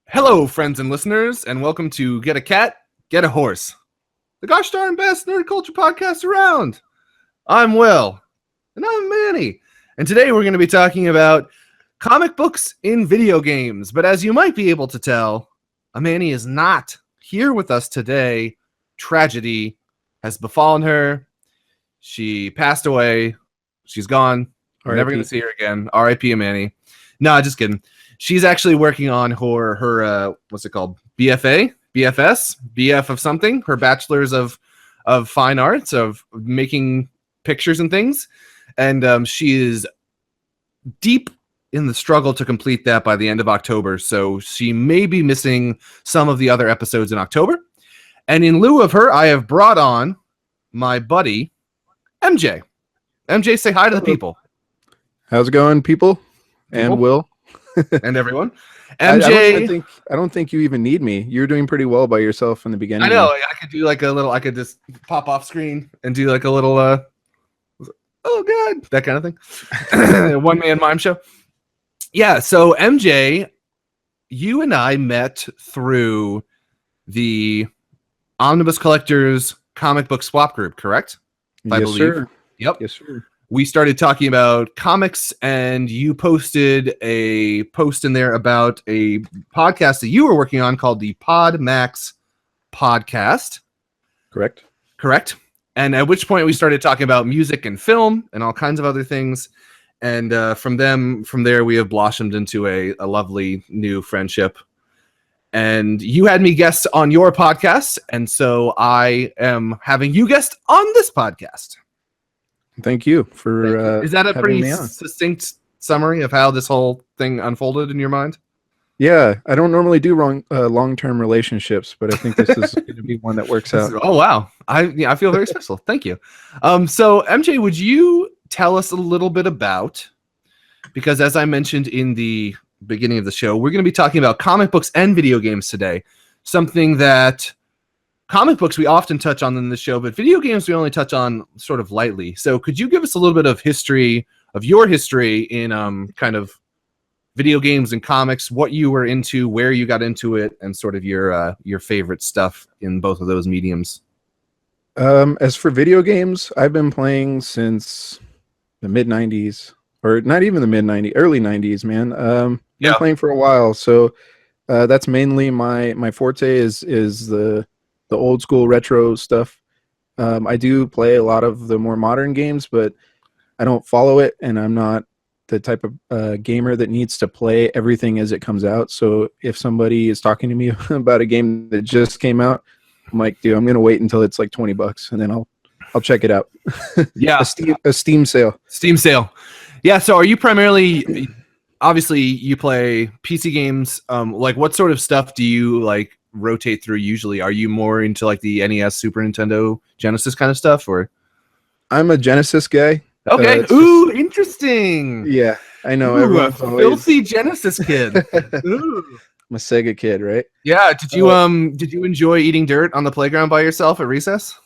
Hello, friends and listeners, and welcome to Get a Cat, Get a Horse, the gosh darn best nerd culture podcast around. I'm Will, and I'm Manny, and today we're going to be talking about comic books in video games. But as you might be able to tell, Manny is not here with us today. Tragedy has befallen her. She passed away. She's gone. We're never going to see her again. R.I.P. Manny. No, just kidding. She's actually working on her what's it called? BFA, BFS, BF of something. Her bachelor's of fine arts, of making pictures and things, and she is deep in the struggle to complete that by the end of October. So she may be missing some of the other episodes in October. And in lieu of her, I have brought on my buddy MJ. MJ, say hi to the people. How's it going, people? And Will. And everyone. MJ, I don't think you even need me. You're doing pretty well by yourself in the beginning. I know. I could do like a little. I could just pop off screen and do like a little. Oh god, that kind of thing. One man mime show. Yeah. So MJ, you and I met through the Omnibus Collectors comic book swap group, correct? I believe. Sir. Yep. Yes, sir. We started talking about comics, and you posted a post in there about a podcast that you were working on called the Pod Max Podcast. Correct. And at which point we started talking about music and film and all kinds of other things. And from there, we have blossomed into a lovely new friendship. And you had me guest on your podcast, and so I am having you guest on this podcast. Thank you for. Is that a pretty succinct summary of how this whole thing unfolded in your mind? Yeah, I don't normally do long-term relationships, but I think this is going to be one that works out. Oh wow, I feel very special. Thank you. So MJ, would you tell us a little bit about? Because as I mentioned in the beginning of the show, we're going to be talking about comic books and video games today. Something that comic books we often touch on in the show, but video games we only touch on sort of lightly. So could you give us a little bit of your history in kind of video games and comics, what you were into, where you got into it, and sort of your favorite stuff in both of those mediums? As for video games, I've been playing since the mid-90s, or not even the mid-90s, early 90s, man. Been playing for a while, so that's mainly my forte is the old school retro stuff. I do play a lot of the more modern games, but I don't follow it, and I'm not the type of gamer that needs to play everything as it comes out. So if somebody is talking to me about a game that just came out, I'm like, dude, I'm gonna wait until it's like $20, and then I'll check it out. Yeah, a Steam sale. Yeah. So are you primarily? Obviously, you play PC games. Like, what sort of stuff do you like rotate through usually? Are you more into like the NES, Super Nintendo, Genesis kind of stuff, or? I'm a Genesis guy. Okay. Ooh, interesting. Yeah, I know. Ooh, a filthy Genesis kid. Ooh. I'm a Sega kid, right? Yeah. Did you enjoy eating dirt on the playground by yourself at recess?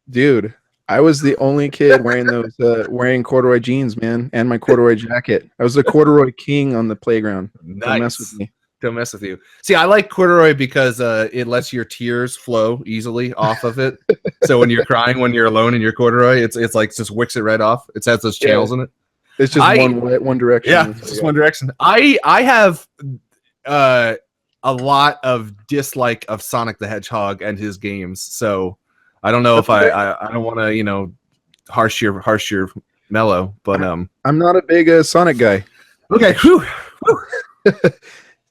Dude, I was the only kid wearing those wearing corduroy jeans, man, and my corduroy jacket. I was the corduroy king on the playground. Nice. Don't mess with me. Don't mess with you. See, I like corduroy because it lets your tears flow easily off of it. So when you're crying, when you're alone in your corduroy, it's like just wicks it right off. It has those channels in it. It's just one direction. Yeah, it's just one direction. I have a lot of dislike of Sonic the Hedgehog and his games. So I don't know if I don't want to harsh your mellow, but I'm not a big Sonic guy. Okay. Whew.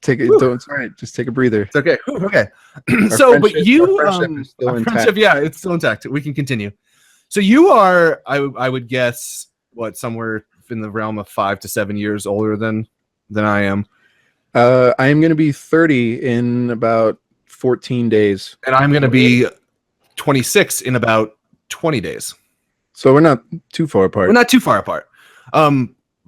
Take it. It's all right. Just take a breather. It's okay. Okay. So, but you, is still intact. Yeah, it's still intact. We can continue. So you are, I would guess, what, somewhere in the realm of 5 to 7 years older than I am. I am going to be 30 in about 14 days, and I'm going to be 26 in about 20 days. So we're not too far apart.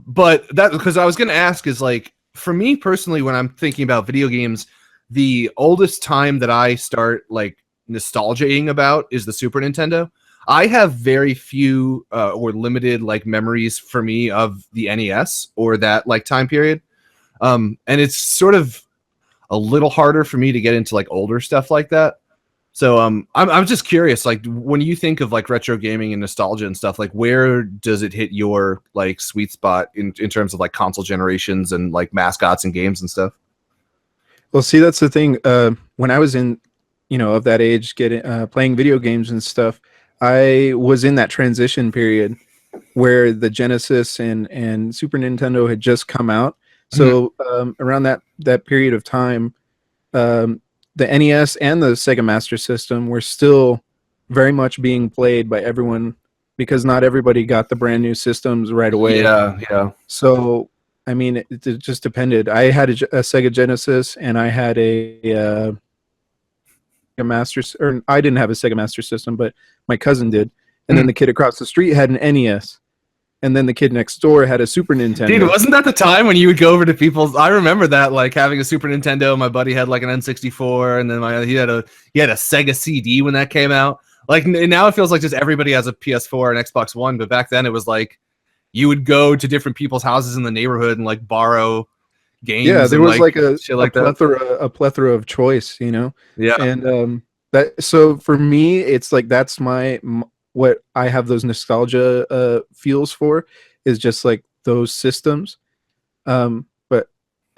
But that, because I was going to ask, is like, for me personally, when I'm thinking about video games, the oldest time that I start like nostalgiaing about is the Super Nintendo. I have very few or limited like memories for me of the NES or that like time period. And it's sort of, a little harder for me to get into like older stuff like that. So I'm just curious, like when you think of like retro gaming and nostalgia and stuff, like where does it hit your like sweet spot in terms of like console generations and like mascots and games and stuff? Well, see, that's the thing. When I was in, of that age, getting playing video games and stuff, I was in that transition period where the Genesis and Super Nintendo had just come out. So around that period of time, the NES and the Sega Master System were still very much being played by everyone because not everybody got the brand new systems right away. Yeah. So, I mean, it just depended. I had a Sega Genesis and I had a Master, or I didn't have a Sega Master System, but my cousin did. And then the kid across the street had an NES. And then the kid next door had a Super Nintendo. Dude, wasn't that the time when you would go over to people's? I remember that, like having a Super Nintendo. My buddy had like an N64, and then he had a Sega CD when that came out. Like now, it feels like just everybody has a PS4 and Xbox One. But back then, it was like you would go to different people's houses in the neighborhood and like borrow games. Yeah, there was like a plethora of choice, Yeah, and that. So for me, it's like that's what I have those nostalgia feels for is just like those systems. But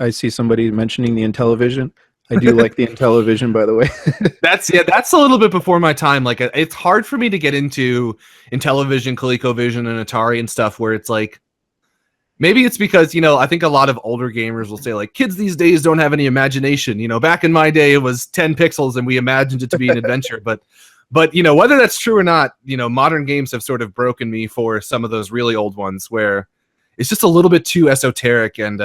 I see somebody mentioning the Intellivision. I do like the Intellivision, by the way. that's a little bit before my time. Like it's hard for me to get into Intellivision, ColecoVision, and Atari and stuff where it's like, maybe it's because, I think a lot of older gamers will say like kids these days don't have any imagination. Back in my day it was 10 pixels and we imagined it to be an adventure, but whether that's true or not, modern games have sort of broken me for some of those really old ones where it's just a little bit too esoteric and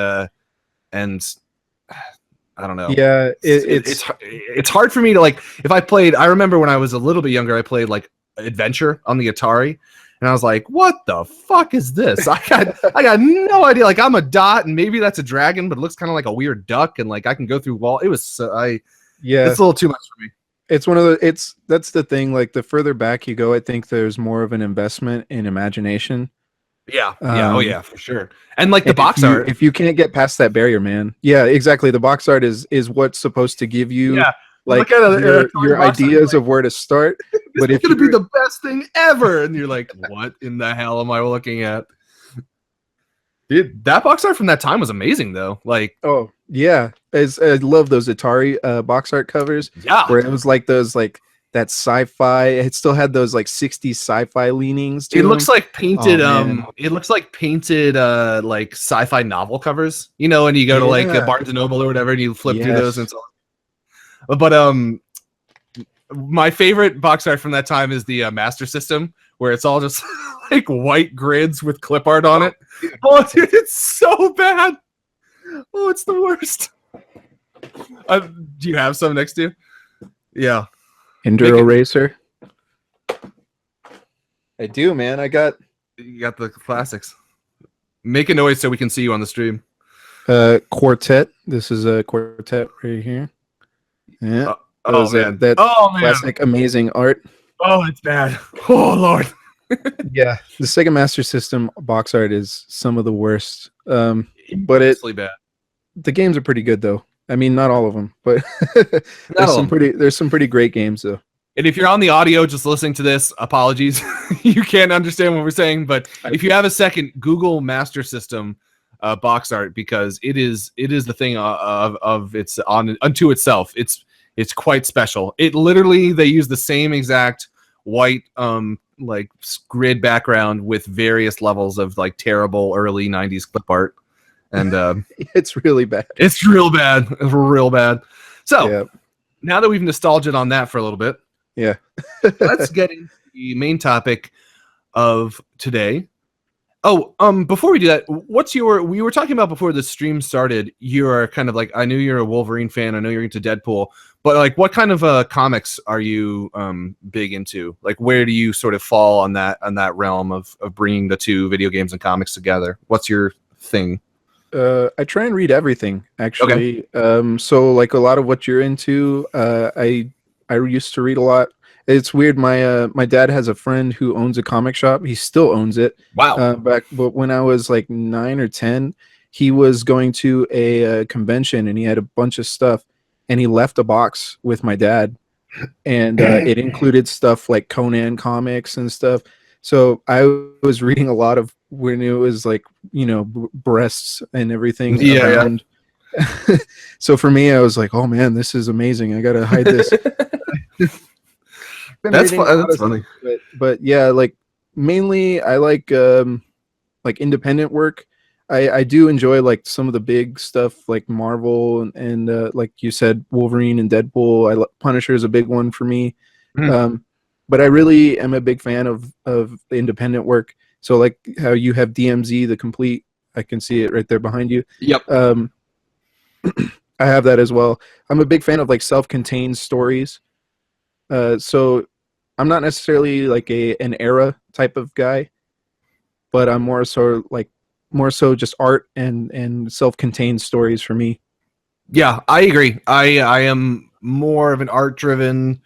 I don't know. Yeah, it's hard for me to like if I played. I remember when I was a little bit younger, I played like Adventure on the Atari, and I was like, "What the fuck is this?" I got no idea. Like I'm a dot, and maybe that's a dragon, but it looks kind of like a weird duck, and like I can go through wall. It was it's a little too much for me. It's that's the thing. Like the further back you go, I think there's more of an investment in imagination. Yeah. Oh yeah, for sure. And like the box art, if you can't get past that barrier, man. Yeah, exactly. The box art is what's supposed to give you like your ideas of where to start. But it's gonna be the best thing ever, and you're like, what in the hell am I looking at? Dude, that box art from that time was amazing, though. Like, oh yeah, I love those Atari box art covers. Yeah, where it was like those like that sci-fi. It still had those like 60s sci-fi leanings. It looks like painted. It looks like painted like sci-fi novel covers. And you go to like Barnes and Noble or whatever, and you flip through those and so on. But my favorite box art from that time is the Master System, where it's all just like white grids with clip art on it. Oh, dude, it's so bad. Oh, it's the worst. Do you have some next to you? Yeah. Enduro Racer. I do, man. You got the classics. Make a noise so we can see you on the stream. Quartet. This is a Quartet right here. Yeah. Man. That classic, amazing art. Oh, it's bad. Oh, Lord. Yeah. The Sega Master System box art is some of the worst. But it's bad. The games are pretty good, though. I mean, not all of them, but there's some pretty great games, though. And if you're on the audio just listening to this, apologies. You can't understand what we're saying, but if you have a second, Google Master System box art, because it is the thing of its unto itself. It's quite special. It literally, they use the same exact white like grid background with various levels of like terrible early 90s clip art. And it's really bad. It's real bad. It's real bad. So now that we've nostalgiaed on that for a little bit, let's get into the main topic of today. Oh, before we do that, we were talking about before the stream started, you're kind of like, I knew you're a Wolverine fan, I know you're into Deadpool, but like what kind of comics are you big into? Like where do you sort of fall on that realm of bringing the two, video games and comics, together? What's your thing? I try and read everything, actually. Okay. So like a lot of what you're into, I used to read a lot. It's weird. My dad has a friend who owns a comic shop. He still owns it. Wow. But when I was like 9 or 10, he was going to a convention and he had a bunch of stuff. and he left a box with my dad, and it included stuff like Conan comics and stuff. So I was reading a lot of when it was like, breasts and everything Yeah, around. So for me, I was like, oh man, this is amazing. I gotta hide this. Been that's reading a lot that's of funny. stuff, but yeah, like mainly I like independent work. I do enjoy like some of the big stuff like Marvel and like you said, Wolverine and Deadpool. Punisher is a big one for me. Mhm. But I really am a big fan of the independent work. So like how you have DMZ the complete, I can see it right there behind you. Yep. Um, I have that as well. I'm a big fan of like self-contained stories. So I'm not necessarily like an era type of guy, but I'm more so just art and self-contained stories for me. Yeah, I agree. I am more of an art driven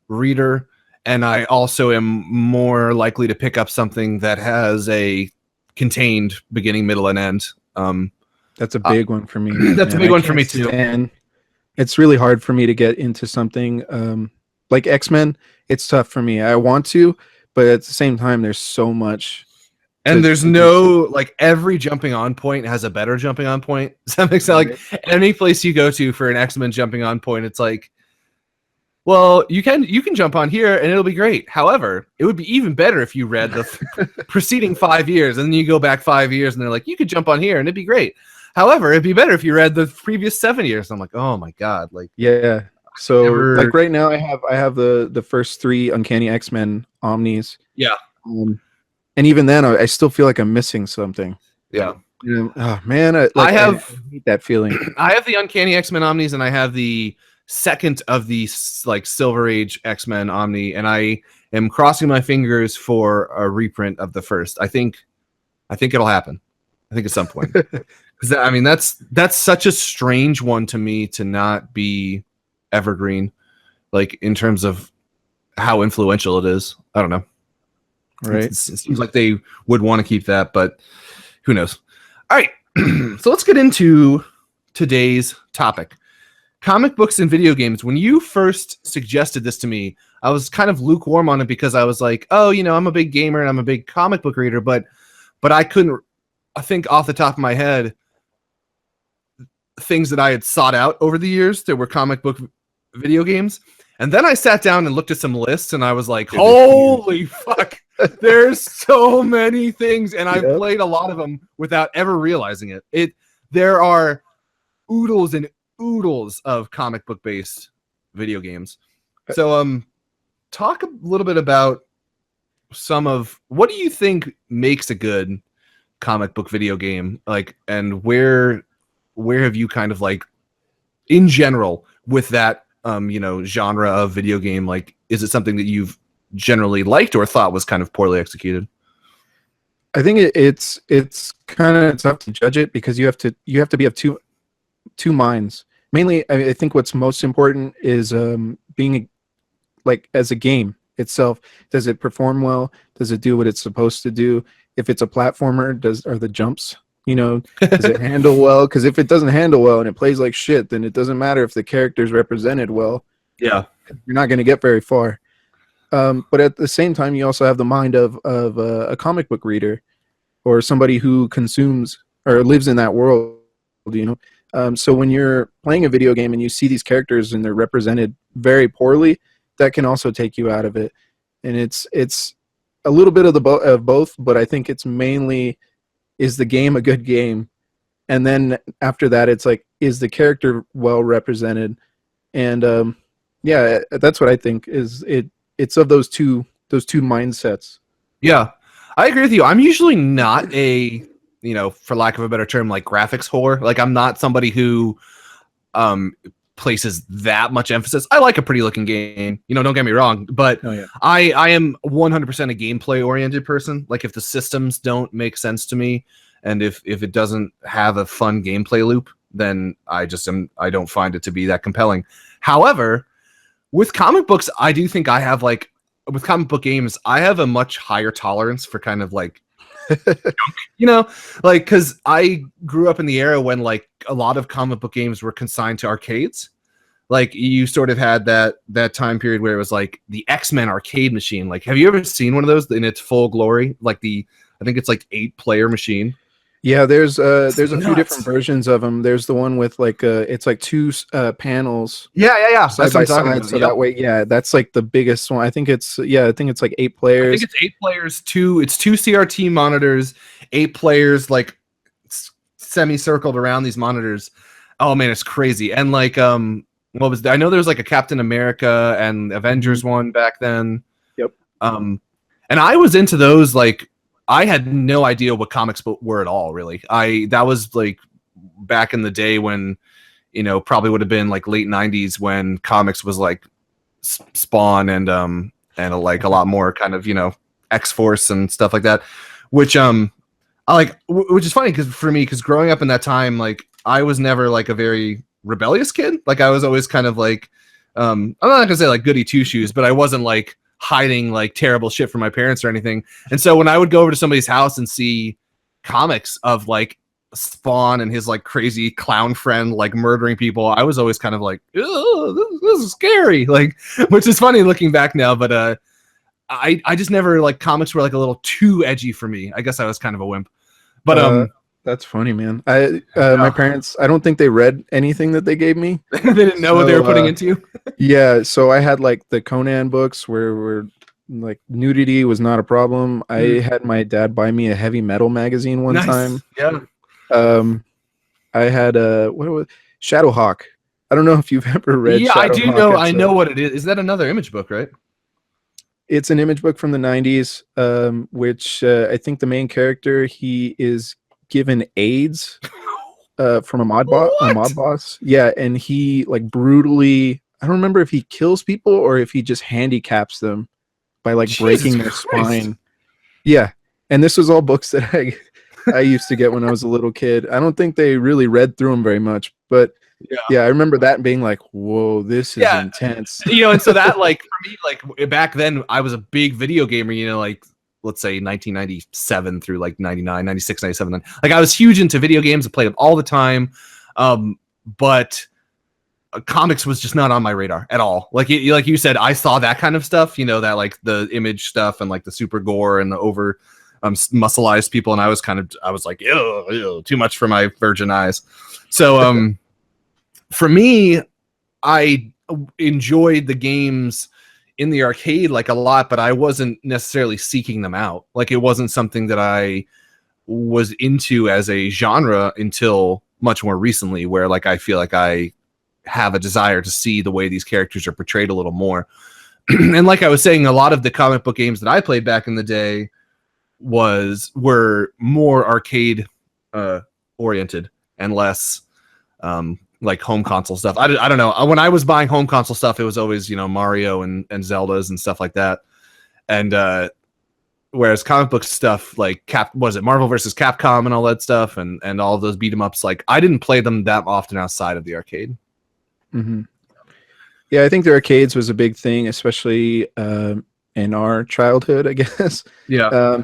reader, and I also am more likely to pick up something that has a contained beginning, middle, and end. That's a big one for me, That's a man. big I one for can't me too. stand. It's really hard for me to get into something like X-Men. It's tough for me. I want to, but at the same time, there's so much And there's to just no like every jumping on point has a better jumping on point. Does that make sense? right. Like any place you go to for an X-Men jumping on point, it's like, well, you can jump on here and it'll be great. However, it would be even better if you read the preceding 5 years and then you go back 5 years and they're like, you could jump on here and it'd be great. However, it'd be better if you read the previous 7 years. And I'm like, oh my god, like Yeah. So never. like right now, I have the first three Uncanny X-Men Omnis, Yeah, um, and even then, I still feel like I'm missing something. yeah. Oh man, I hate that feeling. I have the Uncanny X-Men Omnis, and I have the second of the like Silver Age X-Men Omni, and I am crossing my fingers for a reprint of the first. I think it'll happen. I think at some point. Because I mean, that's such a strange one to me to not be evergreen, like in terms of how influential it is. I don't know. Right. It seems like they would want to keep that, but who knows? All right, so let's get into today's topic. Comic books and video games. When you first suggested this to me, I was kind of lukewarm on it because I was like, oh, I'm a big gamer and I'm a big comic book reader, but I couldn't think off the top of my head things that I had sought out over the years that were comic book video games. And then I sat down and looked at some lists and I was like, holy fuck, there's so many things. And I've played a lot of them without ever realizing it. There are oodles and oodles of comic book based video games. So talk a little bit about some of what do you think makes a good comic book video game, like, and where have you kind of like in general with that genre of video game, like is it something that you've generally liked or thought was kind of poorly executed? I think it's kind of tough to judge it because you have to be of two minds. Mainly, I think what's most important is being like as a game itself. Does it perform well? Does it do what it's supposed to do? If it's a platformer, are the jumps, does it handle well? Because if it doesn't handle well and it plays like shit, then it doesn't matter if the character's represented well. Yeah, you're not going to get very far. But at the same time, you also have the mind of a comic book reader or somebody who consumes or lives in that world, So when you're playing a video game and you see these characters and they're represented very poorly, that can also take you out of it. And it's a little bit of both, but I think it's mainly, is the game a good game? And then after that, it's like, is the character well represented? And yeah, that's what I think is it. It's of those two mindsets. Yeah, I agree with you. I'm usually not a, for lack of a better term, like graphics whore. Like I'm not somebody who places that much emphasis. I like a pretty looking game, don't get me wrong, but I am 100% a gameplay oriented person. Like if the systems don't make sense to me and if it doesn't have a fun gameplay loop, then I don't find it to be that compelling. However, with comic books, I do think I have with comic book games, I have a much higher tolerance for kind of like because I grew up in the era when like a lot of comic book games were consigned to arcades. like you sort of had that time period where it was like the X-Men arcade machine. Like, have you ever seen one of those in its full glory? Like I think it's like 8-player machine. Yeah, there's a few different Nuts. versions of them. There's the one with like it's like two panels Yeah. That's side what I'm by talking side, about. so Yep. that way, yeah, that's like the biggest one. I think it's like 8 I think players. it's 8 players. It's two CRT monitors, 8 players, like semicircled around these monitors. Oh man, it's crazy. And like what was I know there was like a Captain America and Avengers one back then. Yep. And I was into those. Like, I had no idea what comics were at all, really. That was like back in the day when, probably would have been like late 90s when comics was like Spawn and like a lot more kind of, X-Force and stuff like that, which I like, which is funny because growing up in that time, like I was never like a very rebellious kid. Like I was always kind of like, I'm not gonna say like goody two shoes, but I wasn't like hiding like terrible shit from my parents or anything. And so when I would go over to somebody's house and see comics of like Spawn and his like crazy clown friend like murdering people, I was always kind of like, this is scary. Like, which is funny looking back now, but I just never like comics were like a little too edgy for me. I guess I was kind of a wimp. But that's funny, man. My parents, I don't think they read anything that they gave me. They didn't know what they were putting into you. Yeah, so I had like the Conan books where like nudity was not a problem. I had my dad buy me a heavy metal magazine one time. Yeah. I had what was Shadowhawk. I don't know if you've ever read. Yeah, Shadowhawk. I do know. I know what it is. Is that another Image book, right? It's an Image book from the 90s, which I think the main character, he is given AIDS from a mob boss. Yeah, and he like brutally, I don't remember if he kills people or if he just handicaps them by like breaking their spine. Yeah, and this was all books that I used to get when I was a little kid. I don't think they really read through them very much, but yeah, I remember that being like, whoa, this is intense. And so that like for me, like back then I was a big video gamer, like let's say 1997 through like 99, 96, 97. Like I was huge into video games. I played them all the time. But comics was just not on my radar at all. Like you said, I saw that kind of stuff, that like the Image stuff and like the super gore and the over muscleized people. And I was like, ew, too much for my virgin eyes. So, for me, I enjoyed the games in the arcade like a lot, but I wasn't necessarily seeking them out. Like it wasn't something that I was into as a genre until much more recently, where like I feel like I have a desire to see the way these characters are portrayed a little more. And like I was saying, a lot of the comic book games that I played back in the day were more arcade oriented and less like home console stuff. I don't know. When I was buying home console stuff, it was always, Mario and Zeldas and stuff like that. And whereas comic book stuff like Marvel versus Capcom and all that stuff and all those beat 'em ups, like I didn't play them that often outside of the arcade. Mm-hmm. Yeah, I think the arcades was a big thing, especially in our childhood, I guess. Yeah.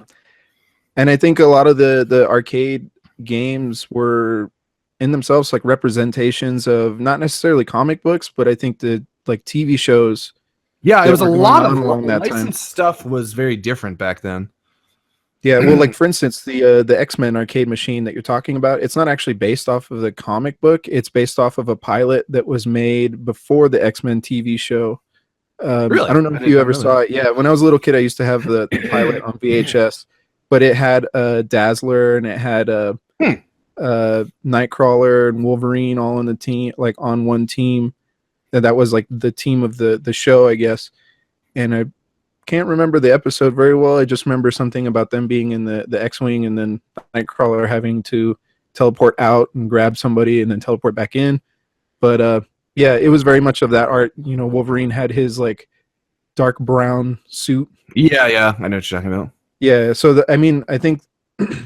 And I think a lot of the arcade games were in themselves like representations of not necessarily comic books, but I think the like TV shows. Yeah, it was a lot of licensed stuff was very different back then. Yeah, well, like for instance, the X-Men arcade machine that you're talking about, it's not actually based off of the comic book. It's based off of a pilot that was made before the X-Men TV show. Really? I don't know if you ever saw it. Yeah, when I was a little kid, I used to have the pilot on VHS, but it had Dazzler and it had Nightcrawler and Wolverine all on the team, like on one team. And that was like the team of the show, I guess. And I can't remember the episode very well. I just remember something about them being in the X-Wing and then Nightcrawler having to teleport out and grab somebody and then teleport back in. But yeah, it was very much of that art. Wolverine had his like dark brown suit. Yeah, I know what you're talking about. Yeah, so I think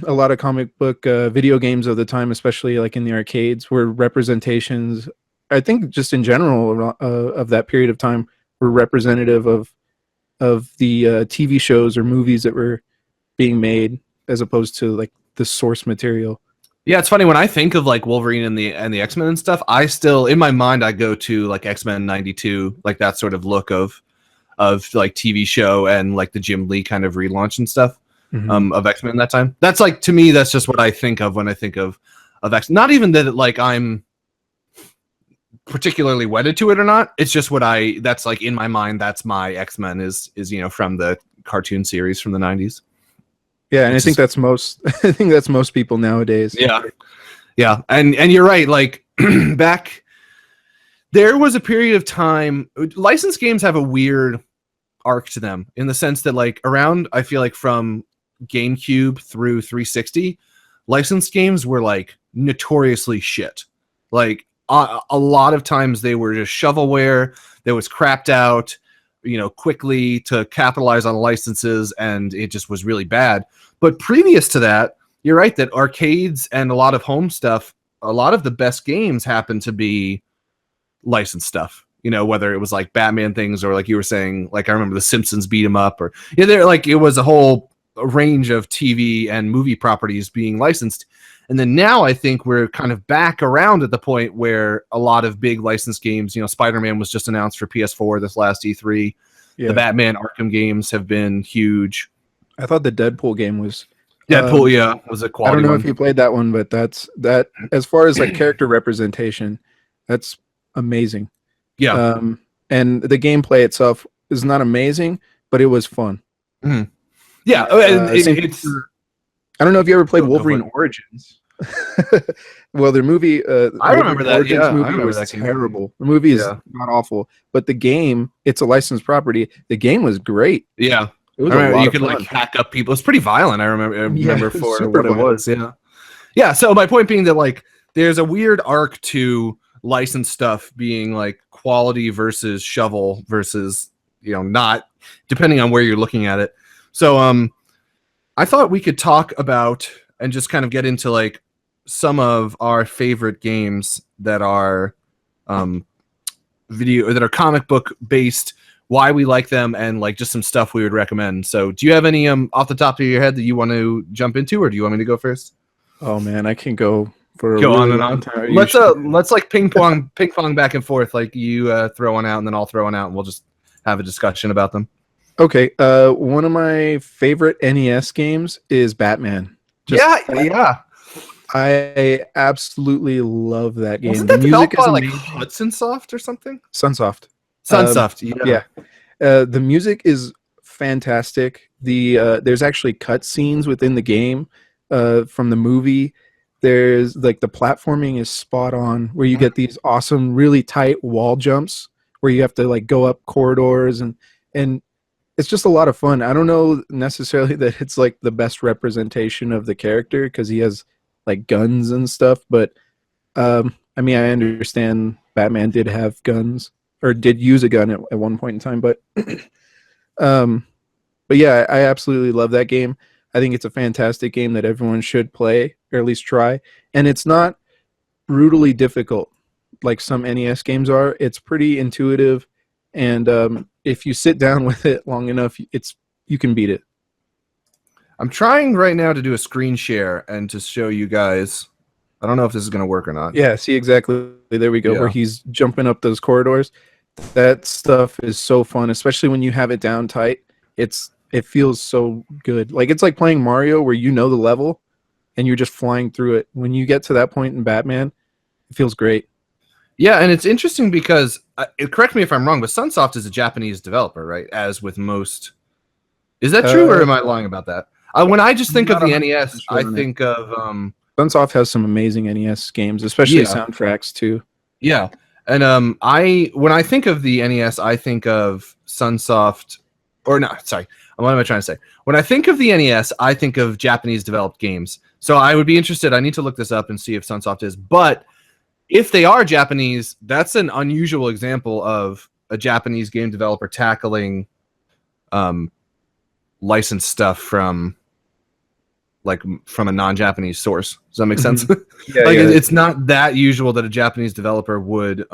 a lot of comic book video games of the time, especially like in the arcades, were representations. I think just in general of that period of time were representative of the TV shows or movies that were being made as opposed to like the source material. Yeah, it's funny when I think of like Wolverine and the X-Men and stuff. I still, in my mind, I go to like X-Men '92, like that sort of look of like TV show and like the Jim Lee kind of relaunch and stuff of X-Men that time. That's like, to me, that's just what I think of when I think of X. Not even that like I'm particularly wedded to it or not. It's just what that's like in my mind. That's my X-Men is from the cartoon series from the '90s. Yeah, and I think that's most. I think that's most people nowadays. Yeah, and you're right. Like back, there was a period of time. Licensed games have a weird arc to them in the sense that, like, around, I feel like from GameCube through 360, licensed games were like notoriously shit. Like a lot of times they were just shovelware that was crapped out, quickly to capitalize on licenses, and it just was really bad. But previous to that, you're right that arcades and a lot of home stuff, a lot of the best games happen to be licensed stuff. Whether it was like Batman things or like you were saying, like I remember the Simpsons beat 'em up, or there like it was a whole range of TV and movie properties being licensed. And then now I think we're kind of back around at the point where a lot of big licensed games, Spider-Man was just announced for PS4 this last E3. Yeah. The Batman Arkham games have been huge. I thought the Deadpool game was was a quality. I don't know one. If you played that one, but that as far as like character representation, that's amazing. Yeah. And the gameplay itself is not amazing, but it was fun. Mm-hmm. Yeah, it's. I don't know if you ever played Wolverine Origins. Well, their movie, I remember that. Origins movie was terrible. The movie is not awful, but the game, it's a licensed property. The game was great. Yeah, it was a lot you could fun. like hack up people. It's pretty violent. I remember for what violent. It was. Yeah. So my point being that like there's a weird arc to licensed stuff being like quality versus shovel versus not, depending on where you're looking at it. So I thought we could talk about and just kind of get into like some of our favorite games that are video or that are comic book based, why we like them, and like just some stuff we would recommend. So do you have any off the top of your head that you want to jump into, or do you want me to go first? Oh man, I can go for go on and on. Let's like ping pong back and forth. Like you throw one out and then I'll throw one out and we'll just have a discussion about them. Okay, one of my favorite NES games is Batman. I absolutely love that game. Wasn't that the music is like Hudson Soft or something? Sunsoft. Yeah. The music is fantastic. There's actually cutscenes within the game from the movie. There's like the platforming is spot on, where you get these awesome, really tight wall jumps where you have to like go up corridors and it's just a lot of fun. I don't know necessarily that it's like the best representation of the character because he has like guns and stuff, but I mean, I understand Batman did have guns or did use a gun at one point in time, but yeah, I absolutely love that game. I think it's a fantastic game that everyone should play or at least try, and it's not brutally difficult like some NES games are. It's pretty intuitive, and if you sit down with it long enough, you can beat it. I'm trying right now to do a screen share and to show you guys. I don't know if this is going to work or not. Yeah, see exactly. There we go, where he's jumping up those corridors. That stuff is so fun, especially when you have it down tight. It feels so good. Like it's like playing Mario where you know the level and you're just flying through it. When you get to that point in Batman, it feels great. Yeah, and it's interesting because, correct me if I'm wrong, but Sunsoft is a Japanese developer, right? As with most. Is that true, or am I lying about that? When I just think of the NES, I think of... Sunsoft has some amazing NES games, especially soundtracks, too. Yeah, and when I think of the NES, I think of Sunsoft... Or no, sorry. What am I trying to say? When I think of the NES, I think of Japanese-developed games. So I would be interested. I need to look this up and see if Sunsoft is. But if they are Japanese, that's an unusual example of a Japanese game developer tackling licensed stuff from a non-Japanese source. Does that make sense? It's not that usual that a Japanese developer would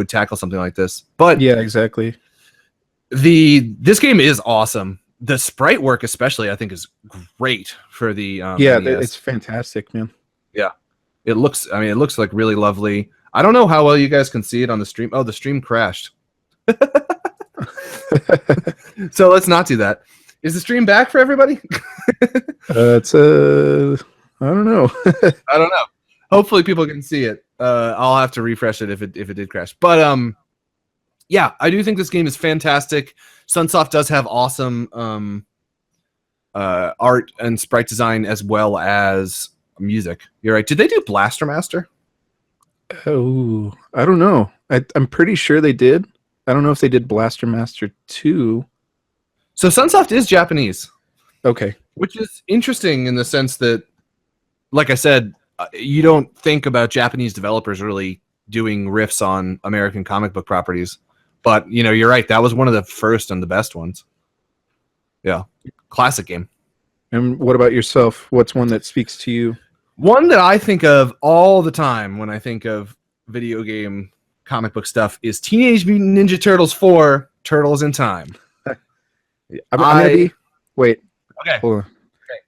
tackle something like this. But yeah, exactly. This game is awesome. the sprite work, especially, I think is great for the Yeah, NES. it's fantastic, man. Yeah, it looks. I mean, it looks like really lovely. I don't know how well you guys can see it on the stream. Oh, the stream crashed. So let's not do that. Is the stream back for everybody? It's I don't know. I don't know. Hopefully people can see it. I'll have to refresh it if it did crash. But yeah, I do think this game is fantastic. Sunsoft does have awesome art and sprite design as well as music. You're right. Did they do Blaster Master? Oh, I don't know. I'm pretty sure they did. I don't know if they did Blaster Master 2. So Sunsoft is Japanese. Okay. Which is interesting in the sense that, like I said, you don't think about Japanese developers really doing riffs on American comic book properties. But, you're right. That was one of the first and the best ones. Yeah. Classic game. And what about yourself? What's one that speaks to you? One that I think of all the time when I think of video game comic book stuff is Teenage Mutant Ninja Turtles 4, Turtles in Time. I'm gonna be... Wait. Okay. Hold on. Okay.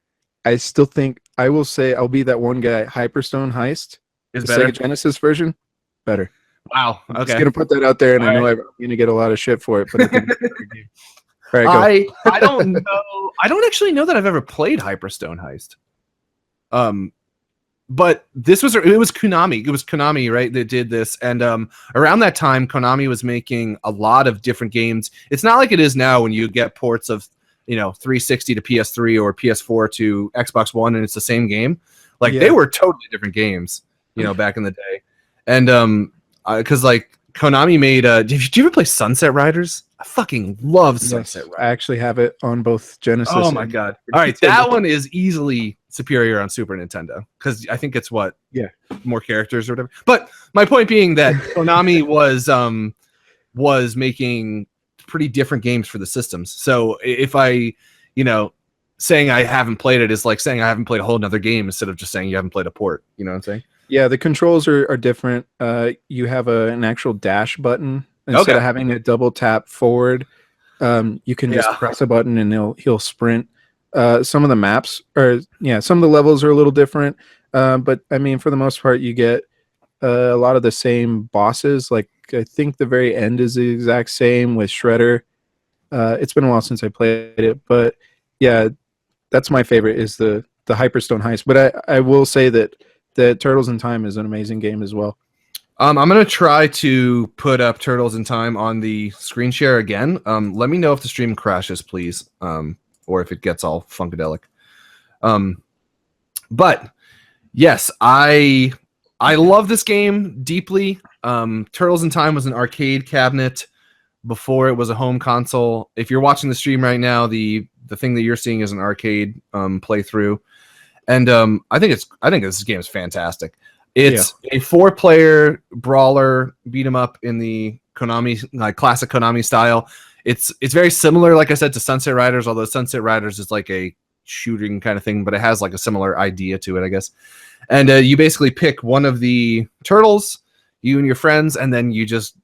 I still think... I will say I'll be that one guy. Hyperstone Heist. Is the better? Sega Genesis version? Better. Wow. I'm Okay. just going to put that out there, and All I know right. I'm going to get a lot of shit for it, but I think it's a better game. All right, go. I don't know. I don't actually know that I've ever played Hyperstone Heist. But it was Konami. It was Konami, right, that did this. And around that time, Konami was making a lot of different games. It's not like it is now when you get ports of 360 to PS3 or PS4 to Xbox One, and it's the same game. Like they were totally different games, back in the day. And because like Konami made did you ever play Sunset Riders? I fucking love Sunset Riders. I actually have it on both Genesis. Oh my god! All right, that one is easily superior on Super Nintendo because I think it's more characters or whatever. But my point being that Konami was making pretty different games for the systems. So if I, saying I haven't played it is like saying I haven't played a whole nother game instead of just saying you haven't played a port. You know what I'm saying? Yeah, the controls are different. You have an actual dash button instead of having a double tap forward. You can just press a button and he'll sprint. Some of the maps some of the levels are a little different. But I mean, for the most part, you get a lot of the same bosses. Like I think the very end is the exact same with Shredder. It's been a while since I played it, but yeah, that's my favorite is the Hyperstone Heist. But I will say that the Turtles in Time is an amazing game as well. I'm going to try to put up Turtles in Time on the screen share again. Let me know if the stream crashes, please, or if it gets all funkadelic. But yes, I love this game deeply. Turtles in Time was an arcade cabinet before it was a home console. If you're watching the stream right now, the thing that you're seeing is an arcade playthrough. And I think this game is fantastic. It's a 4-player brawler beat 'em up in the Konami, like classic Konami style. It's very similar, like I said, to Sunset Riders, although Sunset Riders is like a shooting kind of thing, but it has like a similar idea to it, I guess. And you basically pick one of the turtles, you and your friends, and then you just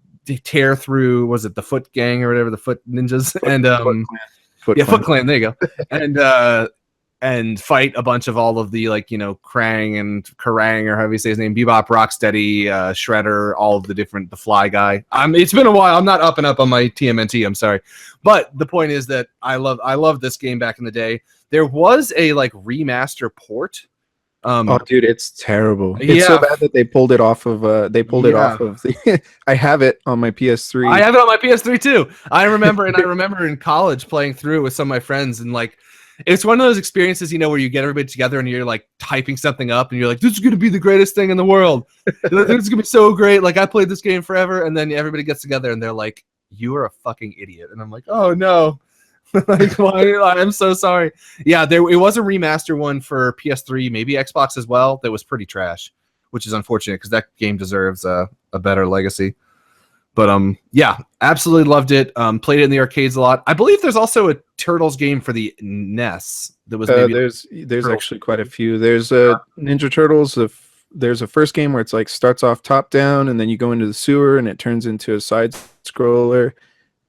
tear through, was it the Foot Gang or whatever, the Foot Ninjas? Foot Clan, there you go. And fight a bunch of all of the, like, Krang and Kerrang, or however you say his name, Bebop, Rocksteady, Shredder, all of the Fly Guy. It's been a while. I'm not up and up on my TMNT. I'm sorry. But the point is that I love this game back in the day. There was a, like, remaster port. Oh, dude, it's terrible. It's so bad that they pulled it off of the I have it on my PS3. I have it on my PS3 too. I remember in college playing through it with some of my friends, and like it's one of those experiences, where you get everybody together and you're like typing something up and you're like, this is going to be the greatest thing in the world. This is going to be so great. Like I played this game forever. And then everybody gets together and they're like, you are a fucking idiot. And I'm like, oh no. Like, why? I'm so sorry. Yeah, it was a remaster one for PS3, maybe Xbox as well. That was pretty trash, which is unfortunate because that game deserves a better legacy. But yeah, absolutely loved it. Played it in the arcades a lot. I believe there's also a Turtles game for the NES that was maybe there's actually quite a few. There's Ninja Turtles. There's a first game where it's like starts off top down and then you go into the sewer and it turns into a side scroller.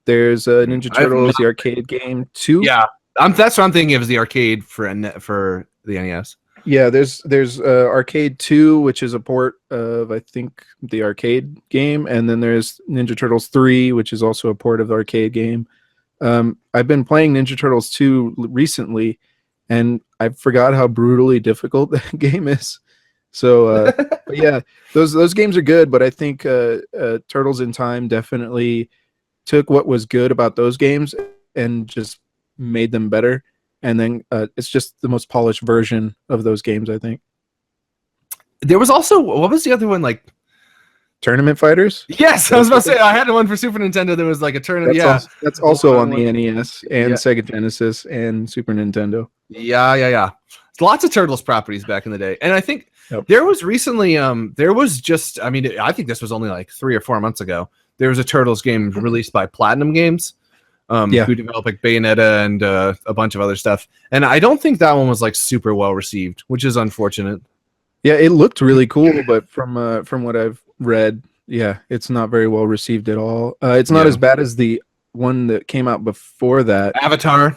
There's Ninja Turtles, the arcade game too. Yeah, That's what I'm thinking of is the arcade for the NES. Yeah, there's Arcade 2, which is a port of I think the arcade game, and then there's Ninja Turtles 3, which is also a port of the arcade game. I've been playing Ninja Turtles 2 recently, and I forgot how brutally difficult that game is. So, but yeah, those games are good, but I think Turtles in Time definitely took what was good about those games and just made them better. And then it's just the most polished version of those games, I think. There was also, what was the other one, like Tournament Fighters? Yes, I was about to say, I had one for Super Nintendo. There was like a tournament. That's also on the NES and Sega Genesis and Super Nintendo. Yeah. Lots of Turtles properties back in the day. And I think there was recently, there was just, I mean, I think this was only like 3 or 4 months ago. There was a Turtles game released by Platinum Games, who developed like Bayonetta and a bunch of other stuff. And I don't think that one was like super well received, which is unfortunate. Yeah, it looked really cool, but from what I've read, yeah, it's not very well received at all. It's not as bad as the one that came out before that. Avatar.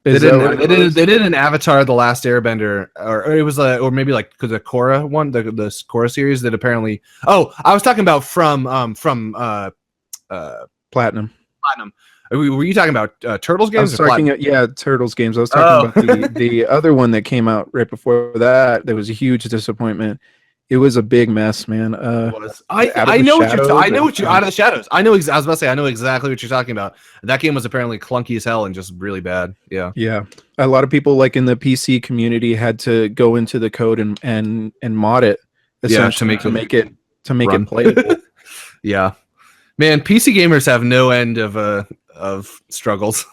They did an Avatar: The Last Airbender, or it was or maybe like the Korra one, the Korra series that apparently. Oh, I was talking about from Platinum. Were you talking about Turtles games? I was talking, Turtles games. I was talking about the other one that came out right before that. That was a huge disappointment. It was a big mess, man. I know what you're out of the shadows. I was about to say I know exactly what you're talking about. That game was apparently clunky as hell and just really bad. Yeah. A lot of people like in the PC community had to go into the code and mod it essentially to make it playable. Yeah, man, PC gamers have no end of struggles.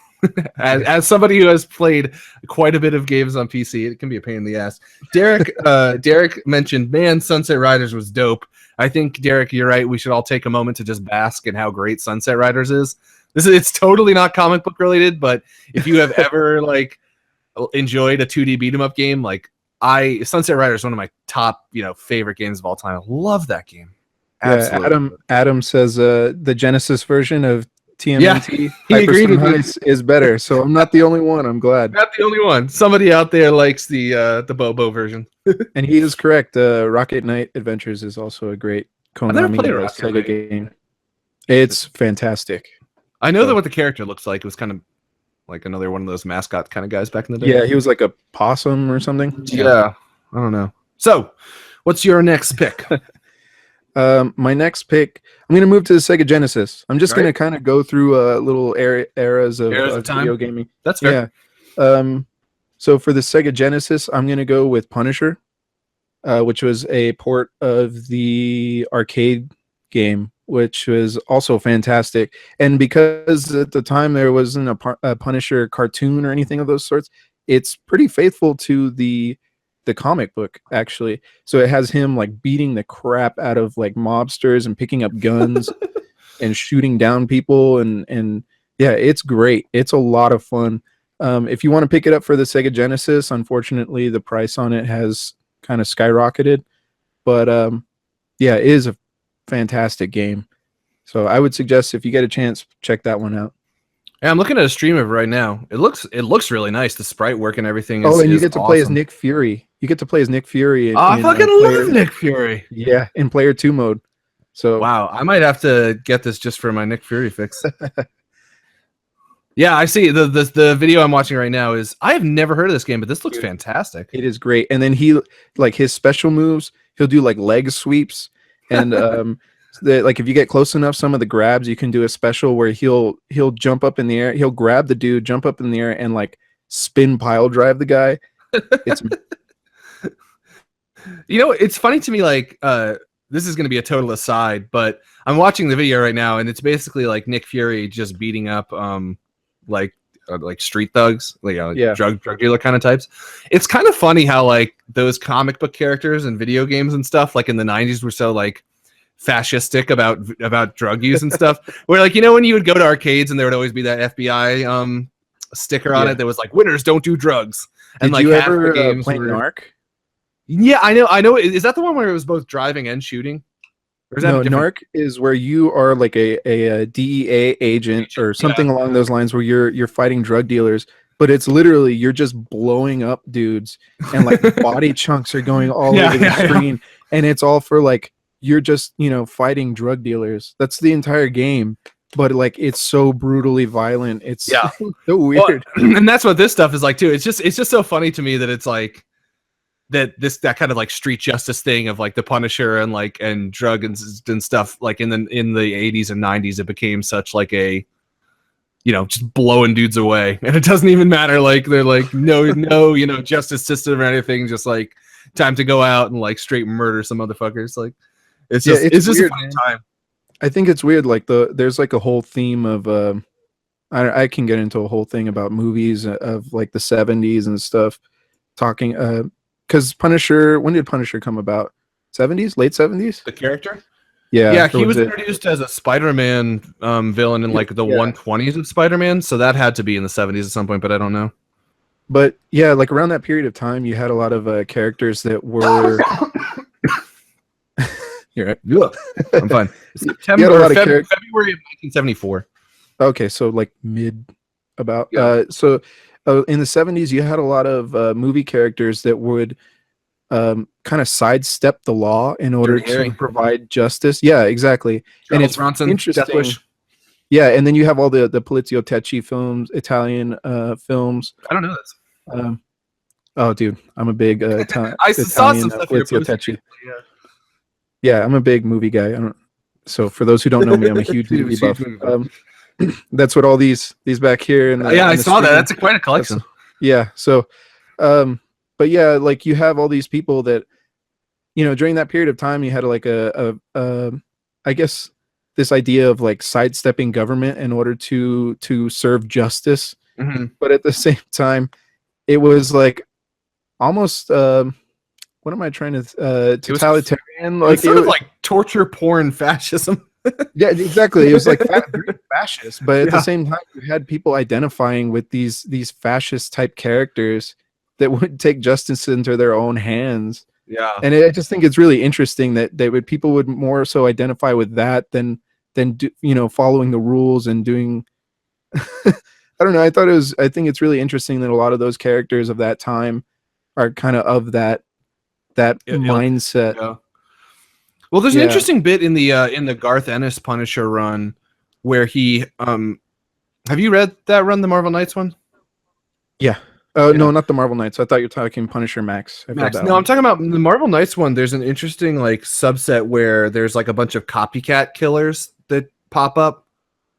As somebody who has played quite a bit of games on PC, it can be a pain in the ass. Derek mentioned, man, Sunset Riders was dope. I think, Derek, you're right. We should all take a moment to just bask in how great Sunset Riders is. It's totally not comic book related, but if you have ever like enjoyed a 2D beat 'em up game, like Sunset Riders is one of my top favorite games of all time. I love that game. Absolutely. Yeah, Adam says the Genesis version of TMNT he agreed with me. Is better, so I'm not the only one. I'm glad. Not the only one. Somebody out there likes the Bobo version. And he is correct. Rocket Knight Adventures is also a great Konami Sega game. It's fantastic. I know that what the character looks like. It was kind of like another one of those mascot kind of guys back in the day. Yeah, he was like a possum or something. Yeah. I don't know. So, what's your next pick? My next pick, I'm going to move to the Sega Genesis. I'm just going to kind of go through little eras of video gaming. That's fair. Yeah. So for the Sega Genesis, I'm going to go with Punisher, which was a port of the arcade game, which was also fantastic. And because at the time there wasn't a Punisher cartoon or anything of those sorts, it's pretty faithful to the comic book, actually. So it has him like beating the crap out of like mobsters and picking up guns and shooting down people, and yeah, it's great. It's a lot of fun. If you want to pick it up for the Sega Genesis, unfortunately the price on it has kind of skyrocketed, but yeah, it is a fantastic game. So I would suggest, if you get a chance, check that one out. Yeah, I'm looking at a stream of it right now. It looks really nice. The sprite work and everything is and you get to play as Nick Fury. You get to play as Nick Fury. I fucking love Nick Fury. Yeah, in player 2 mode. So wow, I might have to get this just for my Nick Fury fix. Yeah, I see. The video I'm watching right now is, I have never heard of this game, but this looks fantastic. It is great. And then he, like, his special moves, he'll do like leg sweeps, and like if you get close enough, some of the grabs, you can do a special where he'll jump up in the air, he'll grab the dude, jump up in the air, and like spin pile drive the guy. It's it's funny to me, like this is going to be a total aside, but I'm watching the video right now, and it's basically like Nick Fury just beating up like street thugs, drug dealer kind of types. It's kind of funny how like those comic book characters and video games and stuff like in the 90s were so like fascistic about drug use and stuff, where like when you would go to arcades and there would always be that FBI sticker on it that was like, winners don't do drugs. And Did like you ever play Narc? Yeah, I know. Is that the one where it was both driving and shooting? Or is that Narc is where you are like a DEA agent or something along those lines, where you're fighting drug dealers. but it's literally you're just blowing up dudes and like body chunks are going all over the screen, and it's all for like you're just fighting drug dealers. That's the entire game, but like it's so brutally violent. It's so weird. Well, and that's what this stuff is like too. It's just so funny to me that it's like that kind of like street justice thing of like the Punisher and drug and stuff like in the 80s and 90s. It became such like a just blowing dudes away, and it doesn't even matter. Like they're like no justice system or anything. Just like time to go out and like straight murder some motherfuckers. Like it's just weird, a fun time. I think it's weird. Like there's like a whole theme of I can get into a whole thing about movies of like the 70s and stuff. Talking because Punisher. When did Punisher come about? 70s, late 70s. The character. Yeah, he was introduced as a Spider-Man villain in like the 120s of Spider-Man, so that had to be in the 70s at some point, but I don't know. But yeah, like around that period of time, you had a lot of characters that were. You're right. I'm fine. February of 1974. Okay, so like mid about. Yeah. So in the 70s, you had a lot of movie characters that would kind of sidestep the law in order to provide justice. Yeah, exactly. Charles and it's interesting. Yeah, and then you have all the Polizio Tecci films, Italian films. I don't know this. Oh, dude, I'm a big Italian. I saw some stuff Polizio Tecci. Yeah, I'm a big movie guy. So for those who don't know me, I'm a huge movie buff. That's what all these back here. I saw that. That's quite a collection. Yeah. So, but yeah, like you have all these people that, during that period of time, you had like I guess this idea of like sidestepping government in order to serve justice. Mm-hmm. But at the same time, it was like almost, what am I trying to, totalitarian? Like sort of like torture porn fascism. Yeah, exactly. It was like fascist, but at the same time, you had people identifying with these fascist type characters that would take justice into their own hands. Yeah, and I just think it's really interesting that people would more so identify with that than following the rules and doing. I don't know. I think it's really interesting that a lot of those characters of that time are kind of that mindset. Yeah. Well, there's an interesting bit in the Garth Ennis Punisher run where he have you read that run, the Marvel Knights one? Yeah. No, not the Marvel Knights. I thought you were talking Punisher Max. Max. No, I'm talking about the Marvel Knights one. There's an interesting like subset where there's like a bunch of copycat killers that pop up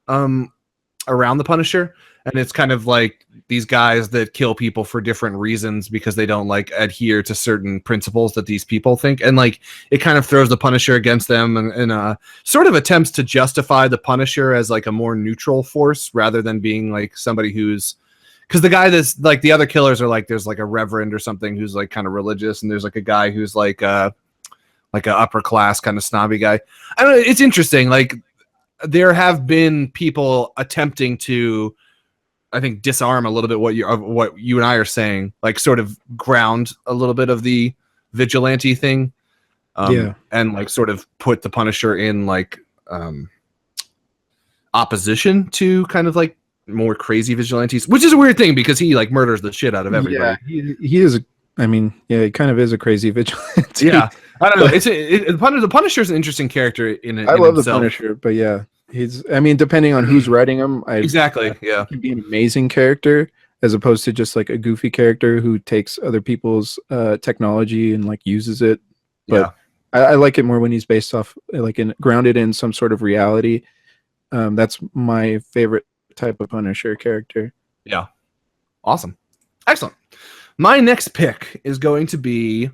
around the Punisher, and it's kind of like these guys that kill people for different reasons because they don't like adhere to certain principles that these people think, and like it kind of throws the Punisher against them and sort of attempts to justify the Punisher as like a more neutral force rather than being like somebody who's, because the guy that's like the other killers are like there's like a reverend or something who's like kind of religious, and there's like a guy who's like a upper class kind of snobby guy. I don't know. It's interesting. Like there have been people attempting to, I think, disarm a little bit what you and I are saying, like sort of ground a little bit of the vigilante thing, and like sort of put the Punisher in like opposition to kind of like more crazy vigilantes, which is a weird thing because he like murders the shit out of everybody. Yeah, he is. He kind of is a crazy vigilante. Yeah, I don't know. The Punisher is an interesting character I love the Punisher, but yeah. Depending on who's writing him, exactly. Yeah, he can be an amazing character as opposed to just like a goofy character who takes other people's technology and like uses it. But I like it more when he's based off like grounded in some sort of reality. That's my favorite type of Punisher character. Yeah, awesome, excellent. My next pick is going to be.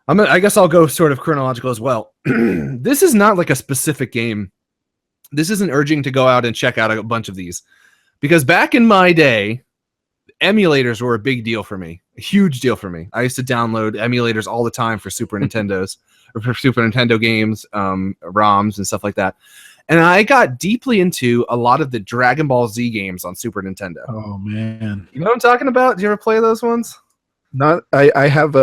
I guess I'll go sort of chronological as well. This is not like a specific game. This isn't urging to go out and check out a bunch of these, because back in my day, emulators were a big deal for me, a huge deal for me. I used to download emulators all the time for Super Nintendos or for Super Nintendo games, ROMs and stuff like that. And I got deeply into a lot of the Dragon Ball Z games on Super Nintendo. Oh man, you know what I'm talking about? Do you ever play those ones? Not. I have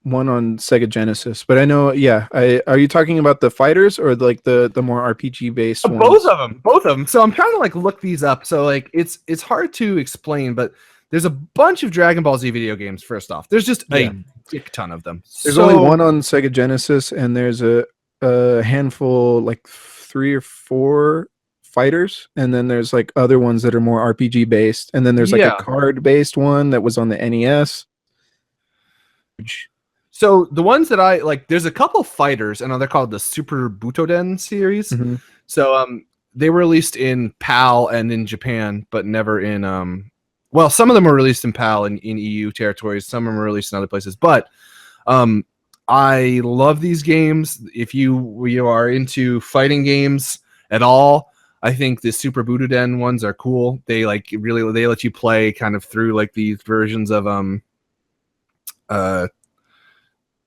one on Sega Genesis, but I know. Yeah, are you talking about the fighters or like the more RPG based Both ones? of them, both of them. So I'm trying to like look these up. So like it's hard to explain, but there's a bunch of Dragon Ball Z video games. First off, there's just Yeah. a dick ton of them. There's So only one on Sega Genesis, and there's a handful, like 3 or 4 fighters, and then there's like other ones that are more RPG based, and then there's like a yeah. card based one that was on the NES. So the ones that I like, there's a couple fighters, and they're called the Super Butoden series. Mm-hmm. So they were released in PAL and in Japan, but never in well, some of them were released in PAL in EU territories, some of them were released in other places. But I love these games. If you are into fighting games at all, I think the Super Butoden ones are cool. They like really they let you play kind of through like these versions of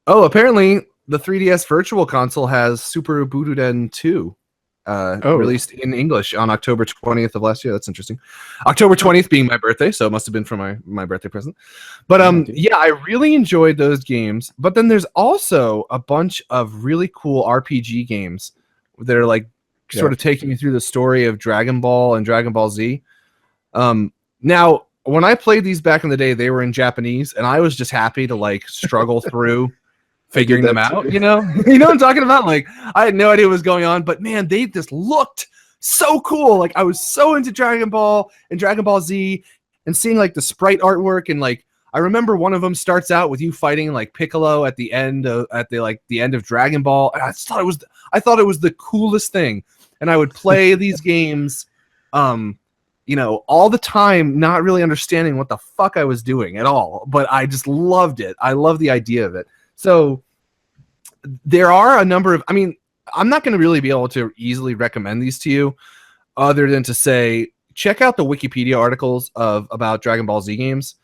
apparently the 3DS Virtual Console has Super Butoden 2 released in English on October 20th of last year. That's interesting. October 20th being my birthday, so it must have been for my birthday present. But yeah, I really enjoyed those games. But then there's also a bunch of really cool RPG games that are like sort of taking you through the story of Dragon Ball and Dragon Ball Z. Now, when I played these back in the day, they were in Japanese, and I was just happy to like struggle through figuring them out, you know what I'm talking about? Like, I had no idea what was going on, but man, they just looked so cool. Like, I was so into Dragon Ball and Dragon Ball Z, and seeing like the sprite artwork, and like I remember one of them starts out with you fighting like Piccolo at the end of the end of Dragon Ball. And I thought it was the coolest thing, and I would play these games all the time, not really understanding what the fuck I was doing at all, but I just loved it. I love the idea of it. So there are a number of, I'm not going to really be able to easily recommend these to you other than to say, check out the Wikipedia articles about Dragon Ball Z games.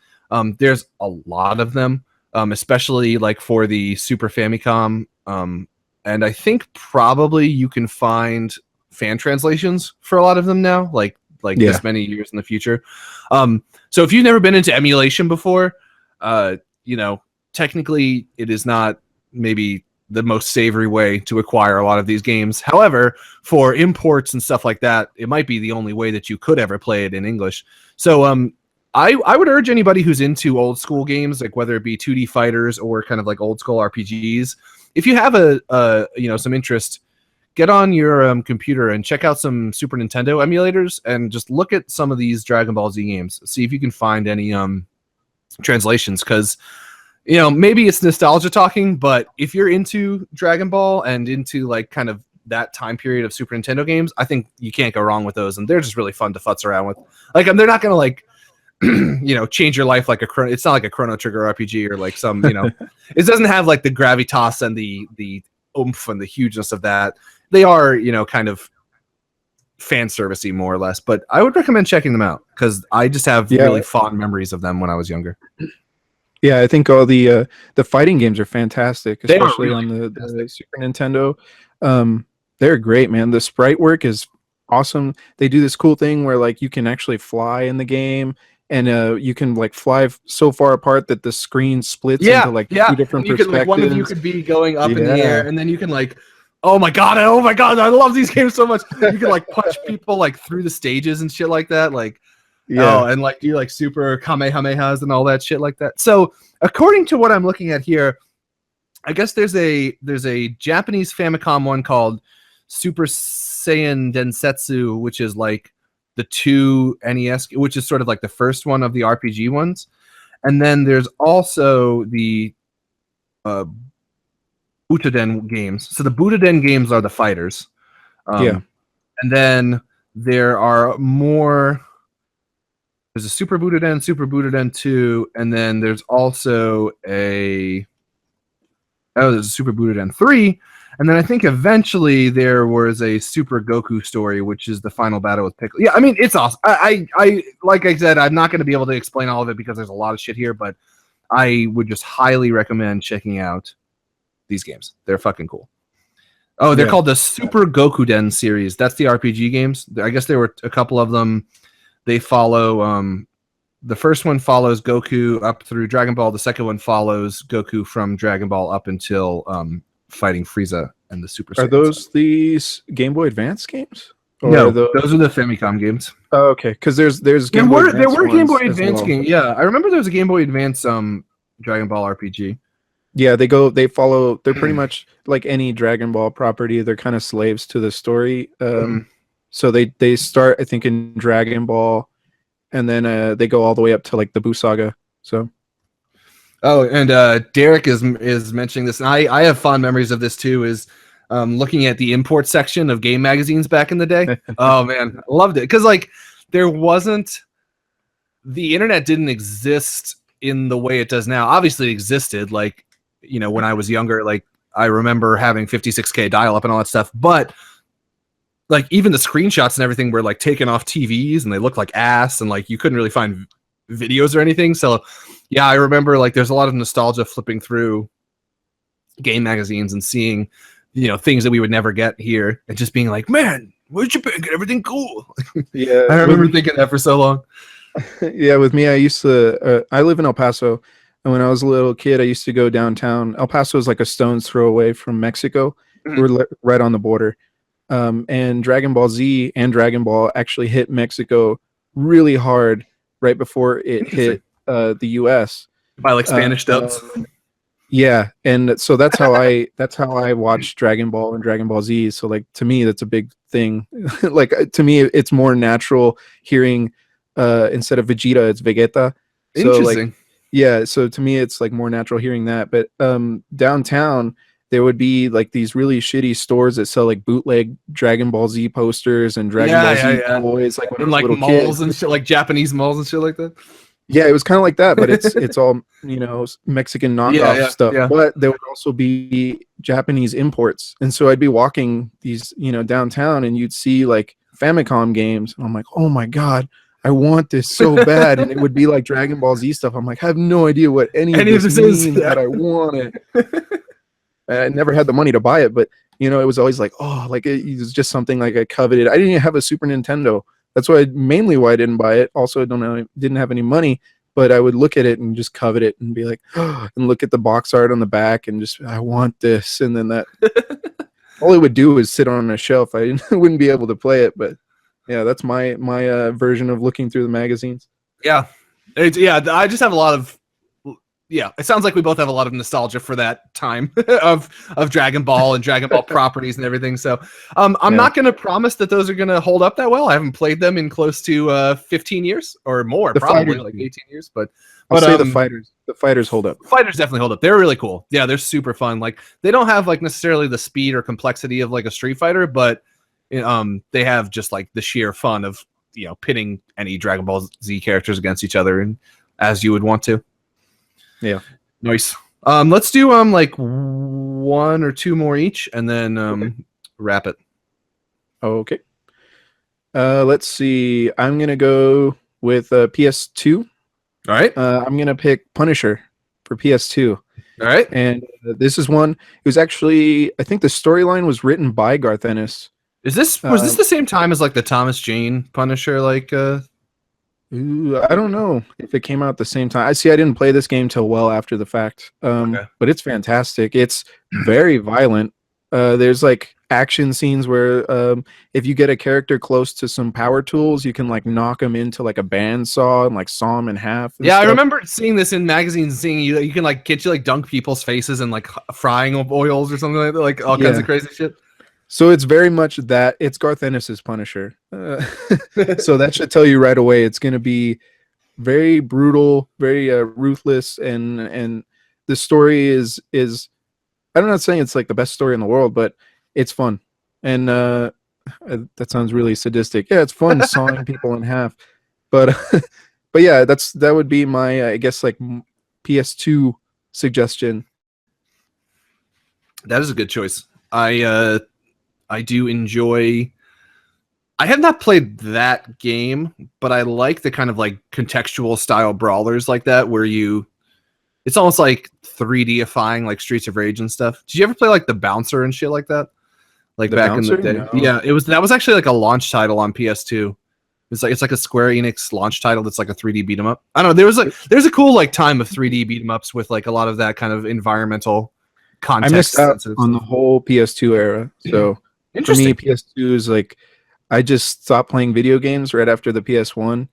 There's a lot of them, especially like for the Super Famicom. And I think probably you can find fan translations for a lot of them now, like this many years in the future. So if you've never been into emulation before, technically it is not maybe the most savory way to acquire a lot of these games. However, for imports and stuff like that, it might be the only way that you could ever play it in English. So I would urge anybody who's into old school games, like whether it be 2D fighters or kind of like old school RPGs, if you have some interest, get on your computer and check out some Super Nintendo emulators and just look at some of these Dragon Ball Z games. See if you can find any translations, because maybe it's nostalgia talking, but if you're into Dragon Ball and into like kind of that time period of Super Nintendo games, I think you can't go wrong with those, and they're just really fun to futz around with. Like, they're not gonna like change your life like it's not like a Chrono Trigger RPG or like some it doesn't have like the gravitas and the oomph and the hugeness of that. They are kind of fan servicey more or less, but I would recommend checking them out because I just have really fond memories of them when I was younger. Yeah, I think all the fighting games are fantastic, especially on the Super Nintendo. They're great, man. The sprite work is awesome. They do this cool thing where like you can actually fly in the game, and you can like fly so far apart that the screen splits into like 2 different perspectives. One of you could be going up in the air, and then you can like, oh my god, I love these games so much. You can like punch people like through the stages and shit like that, like. Yeah, and like do like super kamehamehas and all that shit like that. So according to what I'm looking at here, I guess there's a Japanese Famicom one called Super Saiyan Densetsu, which is like the 2 NES, which is sort of like the first one of the RPG ones. And then there's also the Butoden games. So the Butoden games are the fighters. And then there are more. There's a Super Butoden 2, and then there's also there's a Super Butoden 3, and then I think eventually there was a Super Goku story, which is the final battle with Piccolo. Yeah, it's awesome. I like I said, I'm not going to be able to explain all of it because there's a lot of shit here, but I would just highly recommend checking out these games. They're fucking cool. Oh, they're called the Super Gokuden series. That's the RPG games. I guess there were a couple of them. They follow the first one follows Goku up through Dragon Ball. The second one follows Goku from Dragon Ball up until fighting Frieza and the Super Saiyan. Are those these Game Boy Advance games? Or No, are those are the Famicom games. Oh, okay, because there's There Game Boy were Advance Game Boy ones as Advance well. games. Yeah, I remember there was a Game Boy Advance Dragon Ball RPG. Yeah, they follow. They're pretty much like any Dragon Ball property. They're kind of slaves to the story. So they start, I think, in Dragon Ball, and then they go all the way up to like the Buu Saga. So. Oh, and Derek is mentioning this, and I have fond memories of this too. Is looking at the import section of game magazines back in the day. Oh man, I loved it because like the internet didn't exist in the way it does now. Obviously, it existed. Like, you know, when I was younger, like I remember having 56K dial-up and all that stuff, but like even the screenshots and everything were like taken off TVs and they looked like ass, and like you couldn't really find videos or anything. So yeah, I remember like there's a lot of nostalgia flipping through game magazines and seeing, you know, things that we would never get here and just being like, man, where'd Japan get everything cool? Yeah, I remember thinking that for so long. Yeah, with me, I used to. I live in El Paso, and when I was a little kid, I used to go downtown. El Paso is like a stone's throw away from Mexico. We're right on the border. And Dragon Ball Z and Dragon Ball actually hit Mexico really hard right before it hit the U.S. by like Spanish dubs. Yeah, and so that's how I watched Dragon Ball and Dragon Ball Z. So like to me, that's a big thing. Like to me, it's more natural hearing instead of Vegeta, it's Vegeta. So Interesting. like, yeah, so to me, it's like more natural hearing that. But downtown, there would be like these really shitty stores that sell like bootleg Dragon Ball Z posters and Dragon Ball Z toys, like when in like malls and shit, like Japanese malls and shit like that. Yeah, it was kind of like that, but it's all, you know, Mexican knockoff stuff. Yeah. But there would also be Japanese imports, and so I'd be walking these, you know, downtown, and you'd see like Famicom games, and I'm like, oh my god, I want this so bad, and it would be like Dragon Ball Z stuff. I'm like, I have no idea what any of this means, but I want it. I never had the money to buy it, but you know, it was always like, oh, like it was just something like I coveted. I didn't even have a Super Nintendo. That's mainly why I didn't buy it. Also, I didn't have any money, but I would look at it and just covet it and be like, oh, and look at the box art on the back and just, I want this. And then that, all it would do is sit on a shelf. I wouldn't be able to play it, but yeah, that's my version of looking through the magazines. Yeah. I just have a lot of, it sounds like we both have a lot of nostalgia for that time of Dragon Ball and Dragon Ball properties and everything. So I'm not going to promise that those are going to hold up that well. I haven't played them in close to 15 years or more, probably like 18 years. But I'll say the fighters hold up. Fighters definitely hold up. They're really cool. Yeah, they're super fun. Like they don't have like necessarily the speed or complexity of like a Street Fighter, but they have just like the sheer fun of, you know, pitting any Dragon Ball Z characters against each other and as you would want to. Yeah. Nice. Let's do like one or two more each and then wrap it. Okay. Let's see. I'm gonna go with PS2. All right. I'm gonna pick Punisher for PS2. All right. And this is one. It was actually, I think the storyline was written by Garth Ennis. Was this the same time as like the Thomas Jane Punisher? Like I don't know if it came out at the same time. I didn't play this game till well after the fact. But it's fantastic. It's very violent. There's like action scenes where if you get a character close to some power tools, you can like knock them into like a bandsaw and like saw them in half. Yeah, stuff. I remember seeing this in magazines and seeing you can like dunk people's faces and like frying oils or something like that, like all kinds of crazy shit. So it's very much that. It's Garth Ennis' Punisher. So that should tell you right away it's going to be very brutal, very ruthless, and the story is I'm not saying it's like the best story in the world, but it's fun. And that sounds really sadistic. Yeah, it's fun sawing people in half. But yeah, that would be my I guess like PS2 suggestion. That is a good choice. I do enjoy. I have not played that game, but I like the kind of like contextual style brawlers like that where it's almost like 3D-ifying like Streets of Rage and stuff. Did you ever play like the Bouncer and shit like that? Like back in the day? No. Yeah, that was actually like a launch title on PS2. It's like a Square Enix launch title that's like a 3D beat 'em up. I don't know. There's a cool like time of 3D beat 'em ups with like a lot of that kind of environmental context. I missed out on the whole PS2 era. So for me, PS2 is like I just stopped playing video games right after the PS1.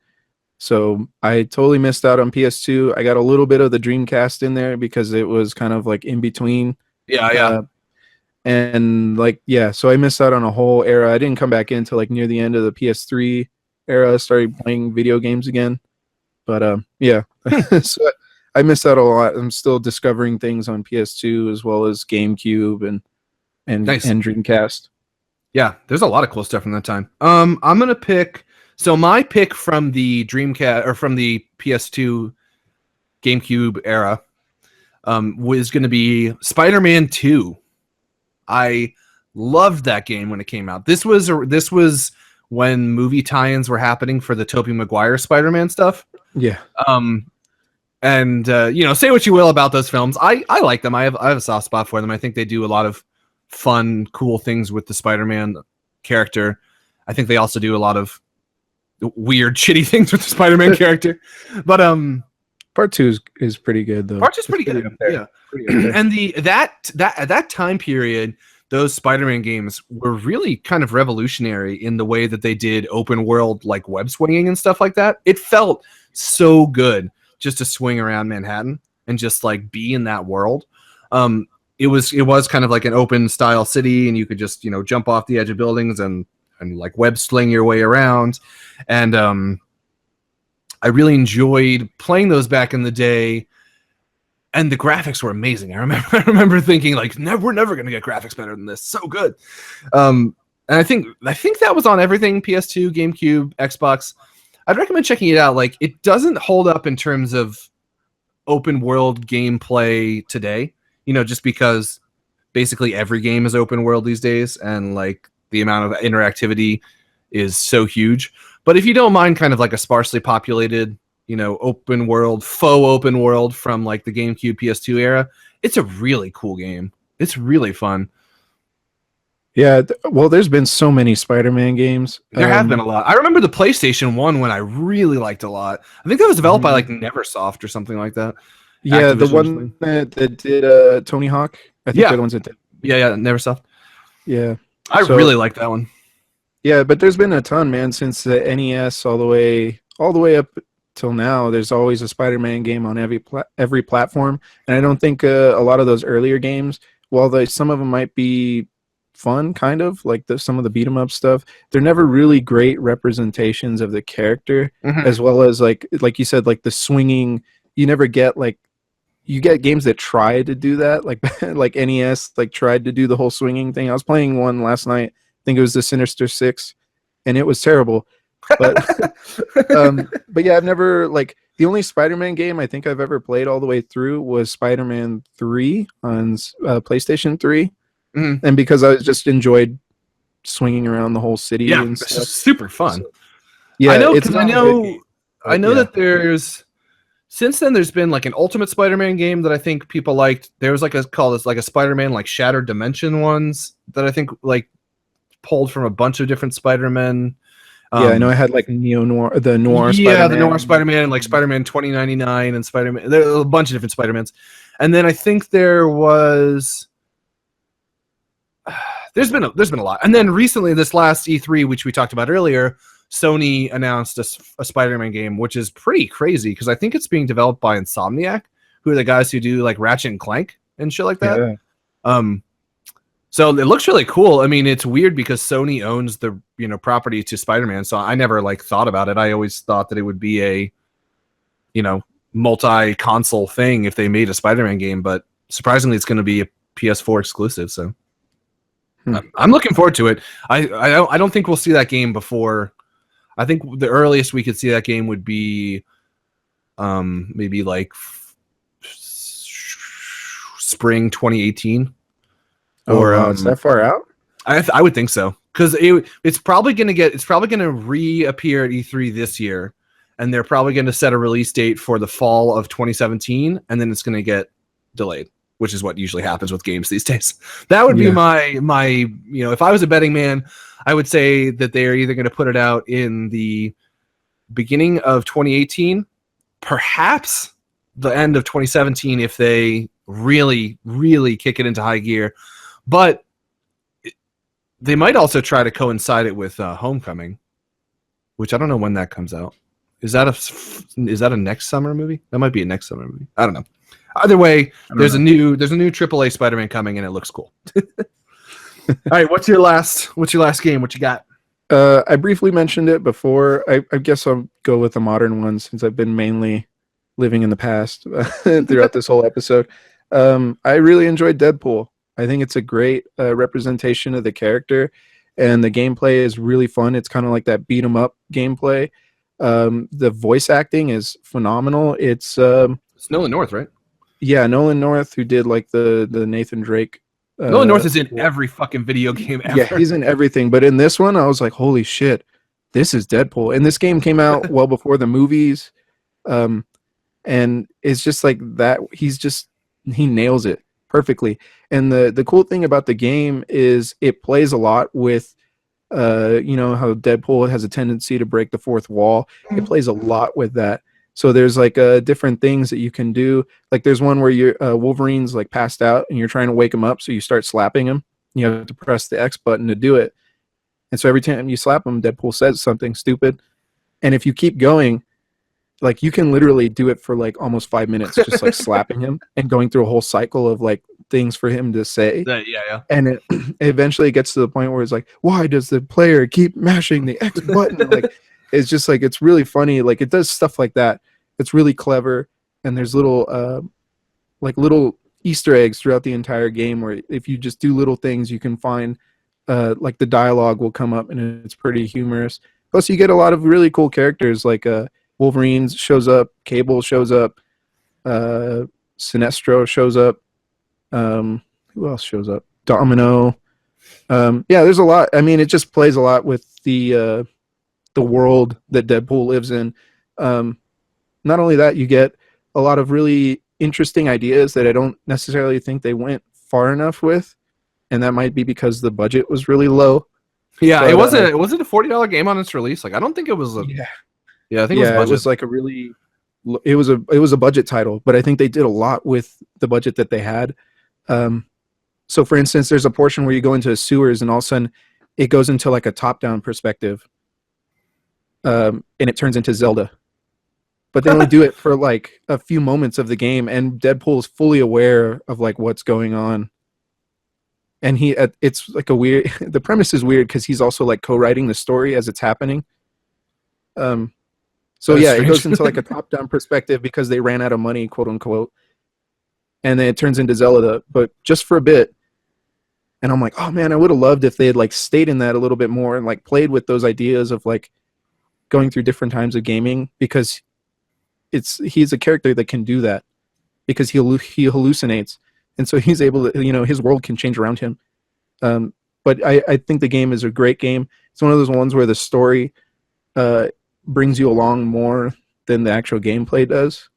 So I totally missed out on PS2. I got a little bit of the Dreamcast in there because it was kind of like in between. Yeah. And like, yeah, so I missed out on a whole era. I didn't come back into like near the end of the PS3 era. I started playing video games again. But yeah, so I missed out a lot. I'm still discovering things on PS2 as well as GameCube and Dreamcast. Yeah, there's a lot of cool stuff from that time. I'm gonna pick. So my pick from the Dreamcast or from the PS2 GameCube era was going to be Spider-Man 2. I loved that game when it came out. This was when movie tie-ins were happening for the Tobey Maguire Spider-Man stuff. Yeah. And say what you will about those films. I like them. I have a soft spot for them. I think they do a lot of fun, cool things with the Spider-Man character. I think they also do a lot of weird, shitty things with the Spider-Man character. But Part 2 is pretty good though. Part 2 is pretty good. Yeah. And at that time period, those Spider-Man games were really kind of revolutionary in the way that they did open world like web swinging and stuff like that. It felt so good just to swing around Manhattan and just like be in that world. It was kind of like an open style city, and you could just jump off the edge of buildings and like web sling your way around. And I really enjoyed playing those back in the day, and the graphics were amazing. I remember thinking like, we're never going to get graphics better than this. So good. And I think that was on everything: PS2, GameCube, Xbox. I'd recommend checking it out. Like, it doesn't hold up in terms of open world gameplay today, just because basically every game is open world these days, and like the amount of interactivity is so huge. But if you don't mind kind of like a sparsely populated, open world, faux open world from like the GameCube, PS2 era, it's a really cool game. It's really fun. Yeah, well, there's been so many Spider-Man games. There have been a lot. I remember the PlayStation 1 one I really liked a lot. I think that was developed by like Neversoft or something like that. Yeah, Activision, the one that did Tony Hawk. I think they're the ones that did. Yeah, Neversoft. Yeah. I really like that one. Yeah, but there's been a ton, man, since the NES all the way up till now. There's always a Spider-Man game on every platform, and I don't think a lot of those earlier games, while some of them might be fun, kind of like some of the beat 'em up stuff, they're never really great representations of the character, as well as like you said, like the swinging. You never get you get games that try to do that, like like NES tried to do the whole swinging thing. I was playing one last night. I think it was the Sinister Six, and it was terrible. But but yeah, I've never the only Spider-Man game I think I've ever played all the way through was Spider-Man 3 on PlayStation 3, and because I just enjoyed swinging around the whole city. Yeah, and it's stuff. super fun. So, yeah, I know that there's. Since then, there's been like an Ultimate Spider-Man game that I think people liked. There was like a Spider-Man like Shattered Dimension ones that I think like pulled from a bunch of different Spider-Men. Yeah, I know I had like the Noir Spider-Man. Yeah, the Noir Spider-Man, and like Spider-Man 2099 and Spider-Man. There are a bunch of different Spider-Mans. And then I think there was there's been a lot. And then recently, this last E3, which we talked about earlier, Sony announced a Spider-Man game, which is pretty crazy because I think it's being developed by Insomniac, who are the guys who do like Ratchet and Clank and shit like that. Yeah. So it looks really cool. I mean, it's weird because Sony owns the property to Spider-Man, so I never thought about it. I always thought that it would be a multi-console thing if they made a Spider-Man game, but surprisingly, it's going to be a PS4 exclusive. So I'm looking forward to it. I don't think we'll see that game before. I think the earliest we could see that game would be maybe like spring 2018. It's that far out? I would think so, because it's probably going to reappear at E3 this year, and they're probably going to set a release date for the fall of 2017, and then it's going to get delayed, which is what usually happens with games these days. That would be my if I was a betting man, I would say that they're either going to put it out in the beginning of 2018, perhaps the end of 2017 if they really, really kick it into high gear. But they might also try to coincide it with Homecoming, which I don't know when that comes out. Is that a next summer movie? That might be a next summer movie. I don't know. Either way, there's a new AAA Spider-Man coming, and it looks cool. All right, what's your last game? What you got? I briefly mentioned it before. I guess I'll go with the modern one since I've been mainly living in the past throughout this whole episode. I really enjoyed Deadpool. I think it's a great representation of the character, and the gameplay is really fun. It's kind of like that beat 'em up gameplay. The voice acting is phenomenal. It's Nolan North, right? Yeah, Nolan North, who did like the Nathan Drake. Nolan North is in every fucking video game ever. Yeah, he's in everything. But in this one, I was like, holy shit, this is Deadpool. And this game came out well before the movies. And it's just like that. He nails it perfectly. And the cool thing about the game is it plays a lot with, you know, how Deadpool has a tendency to break the fourth wall. It plays a lot with that. So there's like different things that you can do. Like there's one where you're Wolverine's like passed out and you're trying to wake him up, so you start slapping him. You have to press the X button to do it. And so every time you slap him, Deadpool says something stupid. And if you keep going, like you can literally do it for like almost 5 minutes, just like slapping him and going through a whole cycle of like things for him to say. Yeah. And it eventually gets to the point where it's like, why does the player keep mashing the X button? Like it's just like, it's really funny. Like it does stuff like that. It's really clever, and there's little Easter eggs throughout the entire game where if you just do little things, you can find like the dialogue will come up, and it's pretty humorous. Plus, you get a lot of really cool characters like Wolverine shows up, Cable shows up, Sinestro shows up. Who else shows up? Domino. Yeah, there's a lot. I mean, it just plays a lot with the world that Deadpool lives in. Not only that, you get a lot of really interesting ideas that I don't necessarily think they went far enough with, and that might be because the budget was really low. Yeah, but, it wasn't a $40 game on its release. Like I don't think it was. I think it was like it was a budget title, but I think they did a lot with the budget that they had. So for instance, there's a portion where you go into sewers and all of a sudden it goes into like a top-down perspective, and it turns into Zelda. But they only do it for like a few moments of the game, and Deadpool is fully aware of like what's going on. And it's like a weird. The premise is weird because he's also like co-writing the story as it's happening. So yeah, strange. It goes into like a top-down perspective because they ran out of money, quote unquote, and then it turns into Zelda, but just for a bit. And I'm like, oh man, I would have loved if they had like stayed in that a little bit more and like played with those ideas of like going through different times of gaming, because he's a character that can do that because he hallucinates, and so he's able to, you know, his world can change around him. But I think the game is a great game. It's one of those ones where the story brings you along more than the actual gameplay does,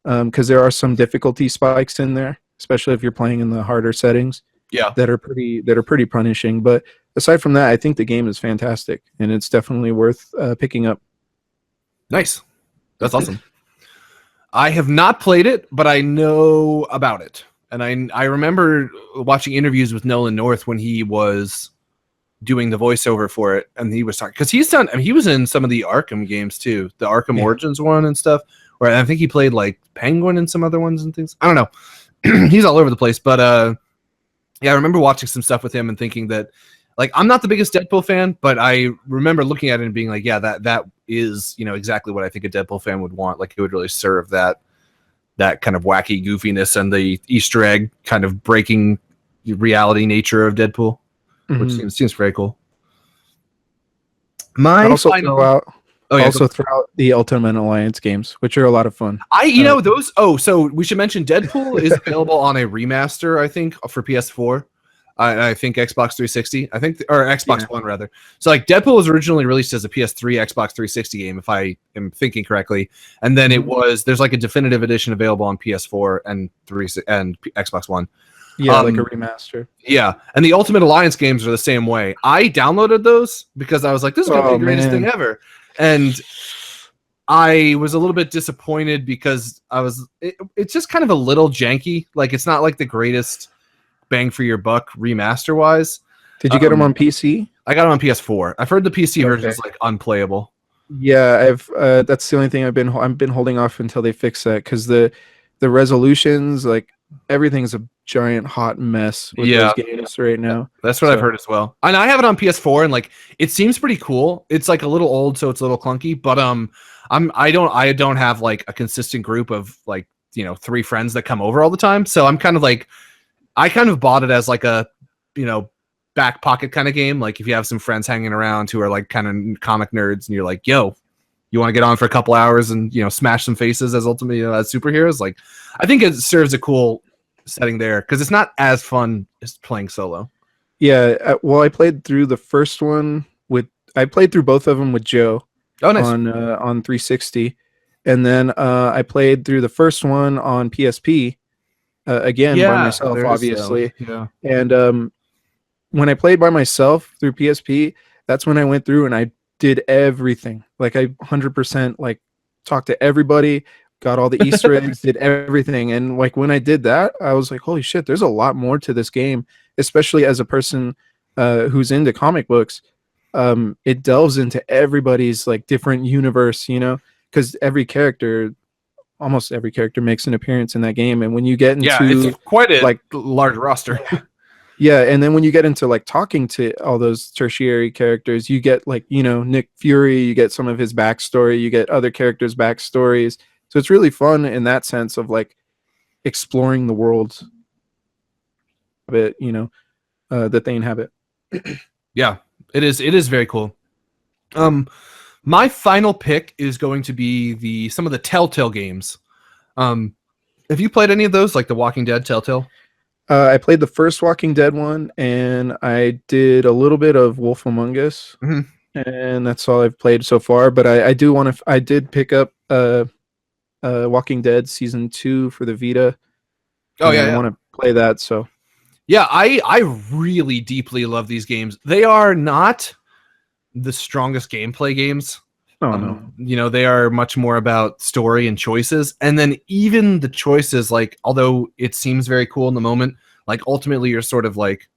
because there are some difficulty spikes in there, especially if you're playing in the harder settings. Yeah, that are pretty punishing. But aside from that, I think the game is fantastic, and it's definitely worth picking up. Nice. That's awesome. I have not played it, but I know about it. And I remember watching interviews with Nolan North when he was doing the voiceover for it, and he was talking, because he was in some of the Arkham games too, the Arkham Origins one and stuff, where I think he played like Penguin and some other ones and things. I don't know. He's all over the place, but yeah, I remember watching some stuff with him and thinking that, like, I'm not the biggest Deadpool fan, but I remember looking at it and being like, yeah, that is, you know, exactly what I think a Deadpool fan would want. Like, it would really serve that kind of wacky goofiness and the Easter egg kind of breaking reality nature of Deadpool, which seems very cool. Throw out the Ultimate Alliance games, which are a lot of fun. So we should mention Deadpool is available on a remaster, I think, for PS4. I think Xbox 360. I think, or Xbox One rather. So like Deadpool was originally released as a PS3, Xbox 360 game, if I am thinking correctly, and then there's like a definitive edition available on PS4 and Xbox One. Yeah, like a remaster. Yeah, and the Ultimate Alliance games are the same way. I downloaded those because I was like, this is gonna be the greatest thing ever. And I was a little bit disappointed because it's just kind of a little janky. Like it's not like the greatest bang for your buck remaster wise. Did you get them on PC? I got it on PS4. I've heard the PC version is like unplayable. Yeah, that's the only thing I've been holding off until they fix that, because the resolutions, like everything's a giant hot mess with those games right now. That's what I've heard as well. And I have it on PS4, and like it seems pretty cool. It's like a little old, so it's a little clunky, but I don't have like a consistent group of like, 3 friends that come over all the time. So I'm kind of like, I kind of bought it as like a, back pocket kind of game. Like if you have some friends hanging around who are like kind of comic nerds and you're like, yo, you want to get on for a couple hours and, smash some faces as ultimately as superheroes. Like I think it serves a cool setting there because it's not as fun as playing solo. Yeah. Well, I played through the first one I played through both of them with Joe. Oh, nice. On 360. And then I played through the first one on PSP again by myself, obviously. Yeah. And when I played by myself through PSP, that's when I went through and I did everything. Like I 100% like talked to everybody, got all the Easter eggs, did everything. And like when I did that, I was like, holy shit, there's a lot more to this game, especially as a person who's into comic books. It delves into everybody's like different universe, because almost every character makes an appearance in that game. And when you get into it's quite a like large roster. Yeah, and then when you get into like talking to all those tertiary characters, you get like, Nick Fury, you get some of his backstory, you get other characters' backstories. So it's really fun in that sense of like exploring the worlds of it, that they inhabit. Yeah, it is very cool. My final pick is going to be some of the Telltale games. Have you played any of those, like The Walking Dead, Telltale? I played the first Walking Dead one, and I did a little bit of Wolf Among Us, and that's all I've played so far. But I did pick up Walking Dead Season 2 for the Vita. Oh yeah, I want to play that. So yeah, I really deeply love these games. They are not the strongest gameplay games. No. They are much more about story and choices. And then even the choices, like, although it seems very cool in the moment, like ultimately you're sort of like,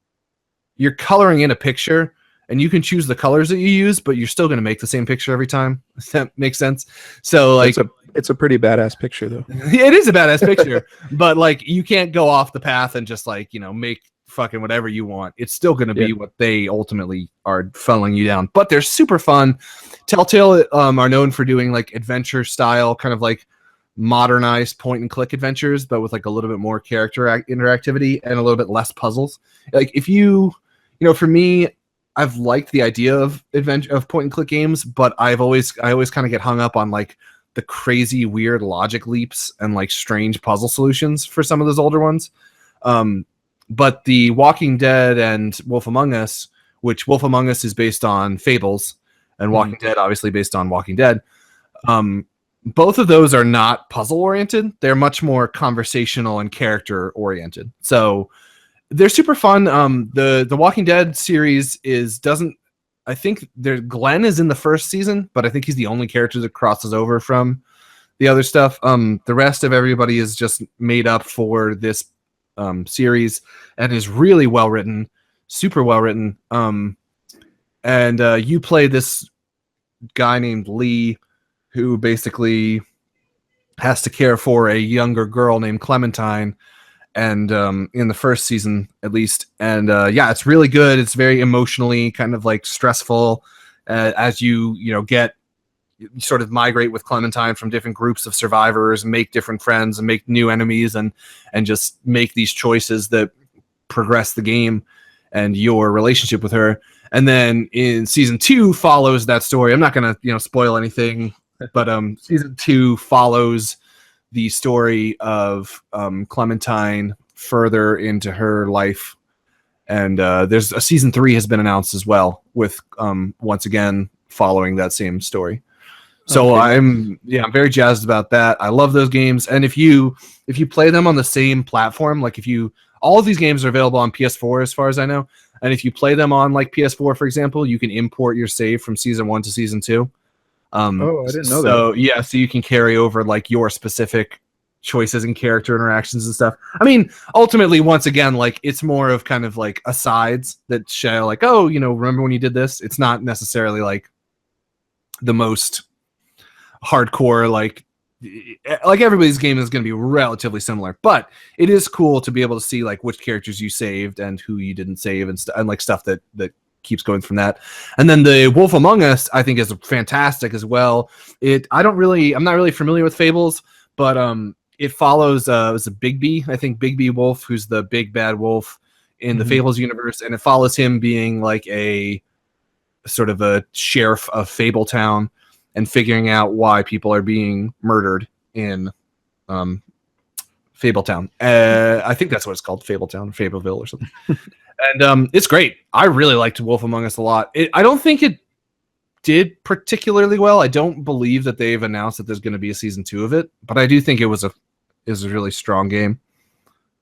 you're coloring in a picture and you can choose the colors that you use, but you're still going to make the same picture every time. Does that make sense? So like, it's a pretty badass picture though. It is a badass picture, but like you can't go off the path and just like, make fucking whatever you want. It's still going to be what they ultimately are funneling you down, but they're super fun. Telltale are known for doing like adventure style, kind of like modernized point and click adventures, but with like a little bit more character interactivity and a little bit less puzzles. Like if for me, I've liked the idea of point and click games, but I always kind of get hung up on like the crazy weird logic leaps and like strange puzzle solutions for some of those older ones. But the Walking Dead and Wolf Among Us, which Wolf Among Us is based on Fables, and Walking Dead obviously based on Walking Dead. Both of those are not puzzle oriented. They're much more conversational and character oriented. So they're super fun. The Walking Dead series I think Glenn is in the first season, but I think he's the only character that crosses over from the other stuff. The rest of everybody is just made up for this series and is really well written, super well written. And you play this guy named Lee who basically has to care for a younger girl named Clementine, and in the first season at least. And it's really good. It's very emotionally kind of like stressful as you sort of migrate with Clementine from different groups of survivors, make different friends and make new enemies, and just make these choices that progress the game and your relationship with her. And then in season 2 follows that story. I'm not going to, spoil anything, but season 2 follows the story of Clementine further into her life. And there's a season 3 has been announced as well, with once again following that same story. So okay. I'm very jazzed about that. I love those games. And if you play them on the same platform, like all of these games are available on PS4 as far as I know. And if you play them on like PS4, for example, you can import your save from season 1 to season 2. Oh, I didn't know that. So yeah, so you can carry over like your specific choices and character interactions and stuff. I mean, ultimately, once again, like it's more of kind of like asides that show like, oh, remember when you did this? It's not necessarily like the most hardcore like everybody's game is going to be relatively similar, but it is cool to be able to see like which characters you saved and who you didn't save and like stuff that keeps going from that. And then the Wolf Among Us I think is fantastic as well. I'm not really familiar with Fables, but it follows it's a Bigby, I think Bigby Wolf, who's the big bad wolf in the Fables universe, and it follows him being like a sort of a sheriff of Fabletown and figuring out why people are being murdered in Fabletown. I think that's what it's called, Fabletown, Fableville or something. And it's great. I really liked Wolf Among Us a lot. I don't think it did particularly well. I don't believe that they've announced that there's going to be a season 2 of it, but I do think it was a really strong game.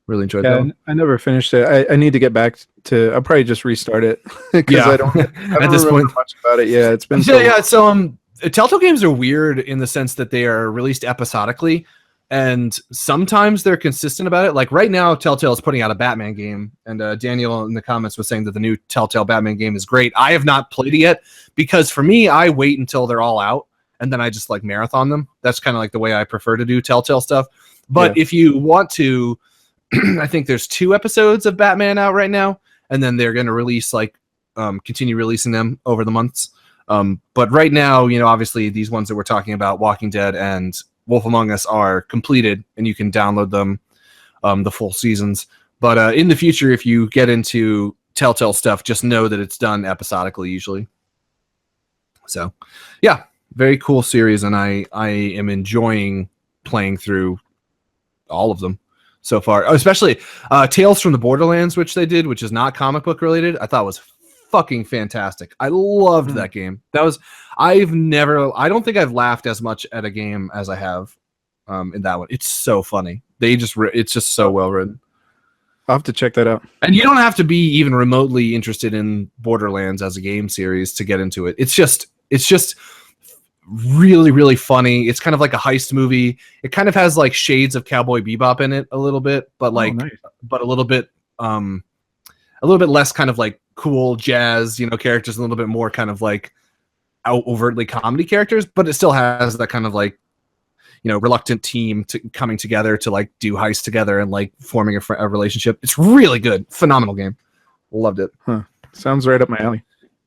Really enjoyed that. I never finished it. I need to get back to. I'll probably just restart it because I don't at this point much about it. Yeah, it's been So Telltale games are weird in the sense that they are released episodically, and sometimes they're consistent about it. Like right now, Telltale is putting out a Batman game, and Daniel in the comments was saying that the new Telltale Batman game is great. I have not played it yet because for me, I wait until they're all out, and then I just like marathon them. That's kind of like the way I prefer to do Telltale stuff. But if you want to, I think there's 2 episodes of Batman out right now, and then they're going to release continue releasing them over the months. But right now, obviously these ones that we're talking about, Walking Dead and Wolf Among Us, are completed, and you can download them, the full seasons. But in the future, if you get into Telltale stuff, just know that it's done episodically usually. So, yeah, very cool series, and I am enjoying playing through all of them so far, especially Tales from the Borderlands, which they did, which is not comic book related. I thought was fucking fantastic. I loved that game. I don't think I've laughed as much at a game as I have in that one. It's so funny. It's just so well written. I'll have to check that out. And you don't have to be even remotely interested in Borderlands as a game series to get into it. It's just really, really funny. It's kind of like a heist movie. It kind of has like shades of Cowboy Bebop in it a little bit, but nice. But a little bit less kind of like cool jazz, characters, a little bit more kind of like overtly comedy characters, but it still has that kind of like, reluctant team coming together to like do heists together and like forming a relationship. It's really good. Phenomenal game. Loved it. Sounds right up my alley.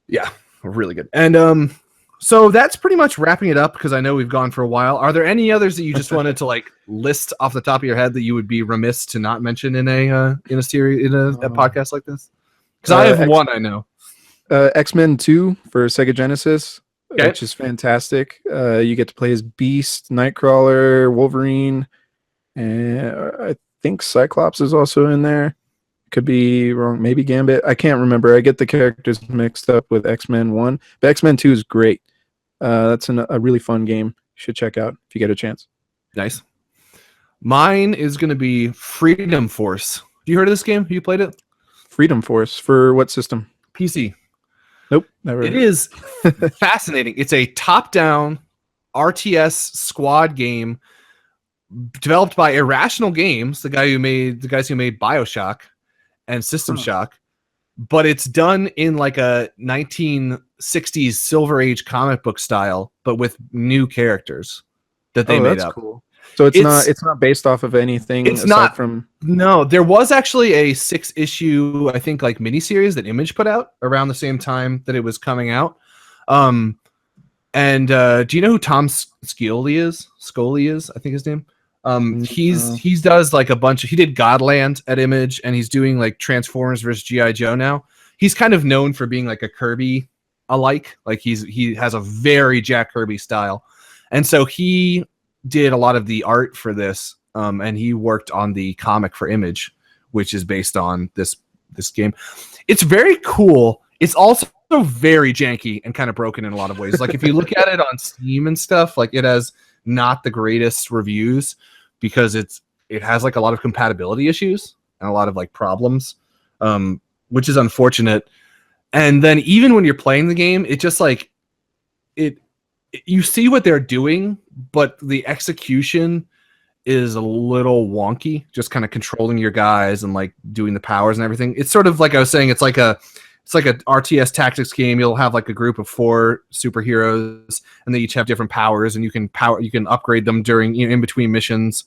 Yeah, really good. And so that's pretty much wrapping it up because I know we've gone for a while. Are there any others that you just wanted to like list off the top of your head that you would be remiss to not mention in a series, in a podcast like this? Because I have one I know. X-Men 2 for Sega Genesis, which is fantastic. You get to play as Beast, Nightcrawler, Wolverine, and I think Cyclops is also in there. Could be wrong. Maybe Gambit. I can't remember. I get the characters mixed up with X-Men 1. But X-Men 2 is great. That's a really fun game. You should check out if you get a chance. Nice. Mine is going to be Freedom Force. Have you heard of this game? Have you played it? Freedom Force. For what system? PC. Nope. Never. It is fascinating. It's a top-down RTS squad game developed by Irrational Games, the guys who made BioShock and System Shock, but it's done in like a 1960s Silver Age comic book style, but with new characters that they made up. Cool. So it's not based off of anything. It's not from. No, there was actually a 6-issue, I think, like miniseries that Image put out around the same time that it was coming out. And do you know who Tom Scioli is? Scully is, I think his name. He does like a bunch of. He did Godland at Image, and he's doing like Transformers vs. G.I. Joe now. He's kind of known for being like a Kirby alike. Like he has a very Jack Kirby style, and so he did a lot of the art for this, and he worked on the comic for Image, which is based on this game. It's very cool. It's also very janky and kind of broken in a lot of ways. Like if you look at it on Steam and stuff, like it has not the greatest reviews because it has like a lot of compatibility issues and a lot of like problems, which is unfortunate. And then even when you're playing the game, it just like it you see what they're doing, but the execution is a little wonky, just kind of controlling your guys and like doing the powers and everything. It's sort of like I was saying, it's like a RTS tactics game. You'll have like a group of 4 superheroes, and they each have different powers, and you can upgrade them during, in between missions.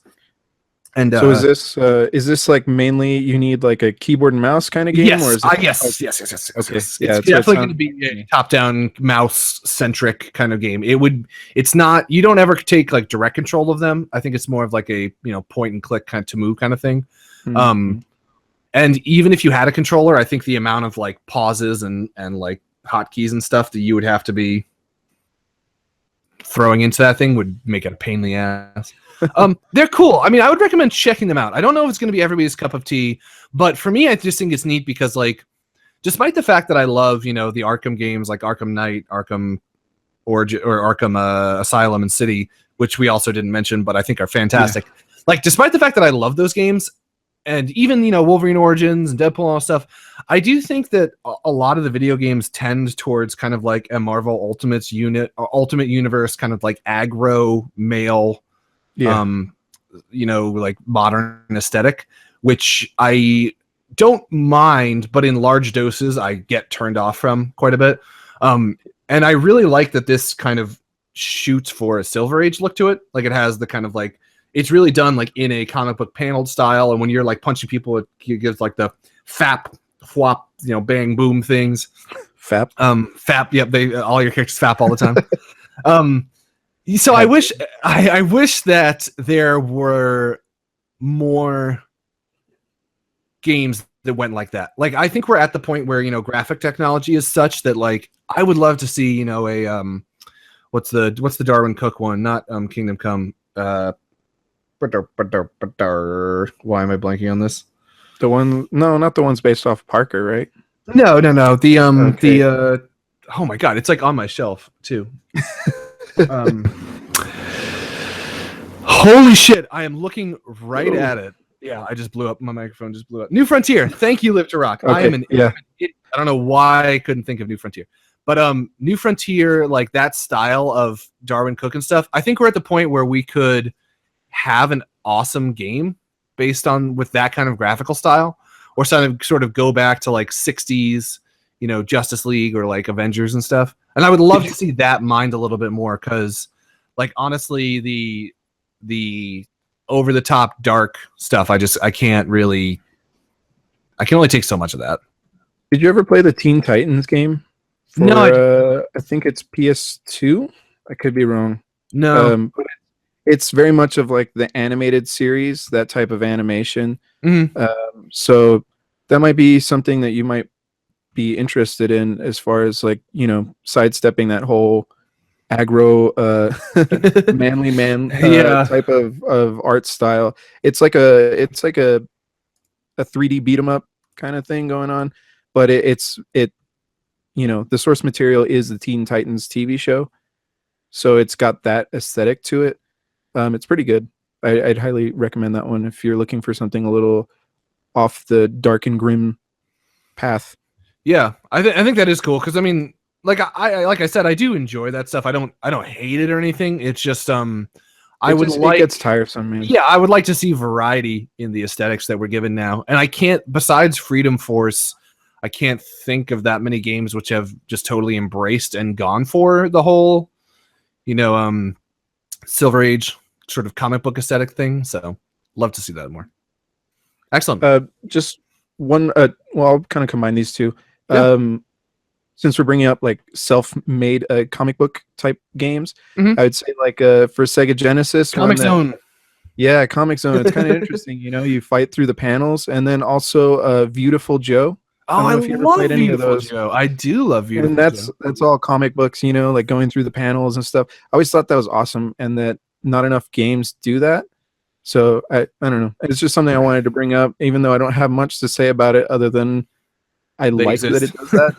And so is this like mainly you need like a keyboard and mouse kind of game? Yes, or is it, yes. Okay, It's yeah, definitely going to be a top-down mouse-centric kind of game. It's not. You don't ever take like direct control of them. I think it's more of like a point and click kind of to move kind of thing. Mm-hmm. And even if you had a controller, I think the amount of like pauses and like hotkeys and stuff that you would have to be throwing into that thing would make it a pain in the ass. They're cool. I mean, I would recommend checking them out. I don't know if it's going to be everybody's cup of tea, but for me, I just think it's neat because, like, despite the fact that I love, the Arkham games like Arkham Knight, Arkham Origin, or Arkham Asylum and City, which we also didn't mention, but I think are fantastic. Yeah. Like, despite the fact that I love those games, and even Wolverine Origins and Deadpool and all that stuff, I do think that a lot of the video games tend towards kind of like a Marvel Ultimate Universe kind of like aggro male. Yeah. Like modern aesthetic, which I don't mind, but in large doses I get turned off from quite a bit. And I really like that this kind of shoots for a Silver Age look to it. Like it has the kind of like, it's really done like in a comic book paneled style, and when you're like punching people, it gives like the fap, whop, bang, boom things. Fap. Fap. Yep. All your characters fap all the time. So I wish that there were more games that went like that. Like I think we're at the point where graphic technology is such that like I would love to see a what's the Darwin Cook one? Not Kingdom Come. Why am I blanking on this? The one? No, not the ones based off Parker, right? No. The oh my god, it's like on my shelf too. Holy shit, I am looking right at it. Yeah, I just blew up. My microphone just blew up. New Frontier. Thank you, Live to Rock. Okay, I am an idiot. I don't know why I couldn't think of New Frontier. But New Frontier, like that style of Darwin Cook and stuff, I think we're at the point where we could have an awesome game based on with that kind of graphical style, or sort of go back to like 60s, Justice League or like Avengers and stuff. And I would love to see that mined a little bit more, because like honestly the over the top dark stuff, I can only take so much of that. Did you ever play the Teen Titans game? No, I think it's PS2. I could be wrong. No, but it's very much of like the animated series, that type of animation. Mm-hmm. So that might be something that you might be interested in, as far as like sidestepping that whole aggro manly man type of art style. It's like a 3D beat 'em up kind of thing going on, but the source material is the Teen Titans TV show, so it's got that aesthetic to it. It's pretty good. I'd highly recommend that one if you're looking for something a little off the dark and grim path. Yeah, I think that is cool, because I mean, like I said, I do enjoy that stuff. I don't hate it or anything. It's just it gets tiresome, man. Yeah, I would like to see variety in the aesthetics that we're given now. And I can't, besides Freedom Force, I can't think of that many games which have just totally embraced and gone for the whole, Silver Age sort of comic book aesthetic thing. So love to see that more. Excellent. Just one. Well, I'll kind of combine these two. Yeah. Since we're bringing up like self-made comic book type games, mm-hmm. I would say like for Sega Genesis, Comic Zone. Yeah, Comic Zone. It's kind of interesting. You fight through the panels, and then also Beautiful Joe. Oh, I love Beautiful Joe. I do love Beautiful Joe. And that's all comic books, like going through the panels and stuff. I always thought that was awesome, and that not enough games do that. So I don't know. It's just something I wanted to bring up, even though I don't have much to say about it other than I like that it does that.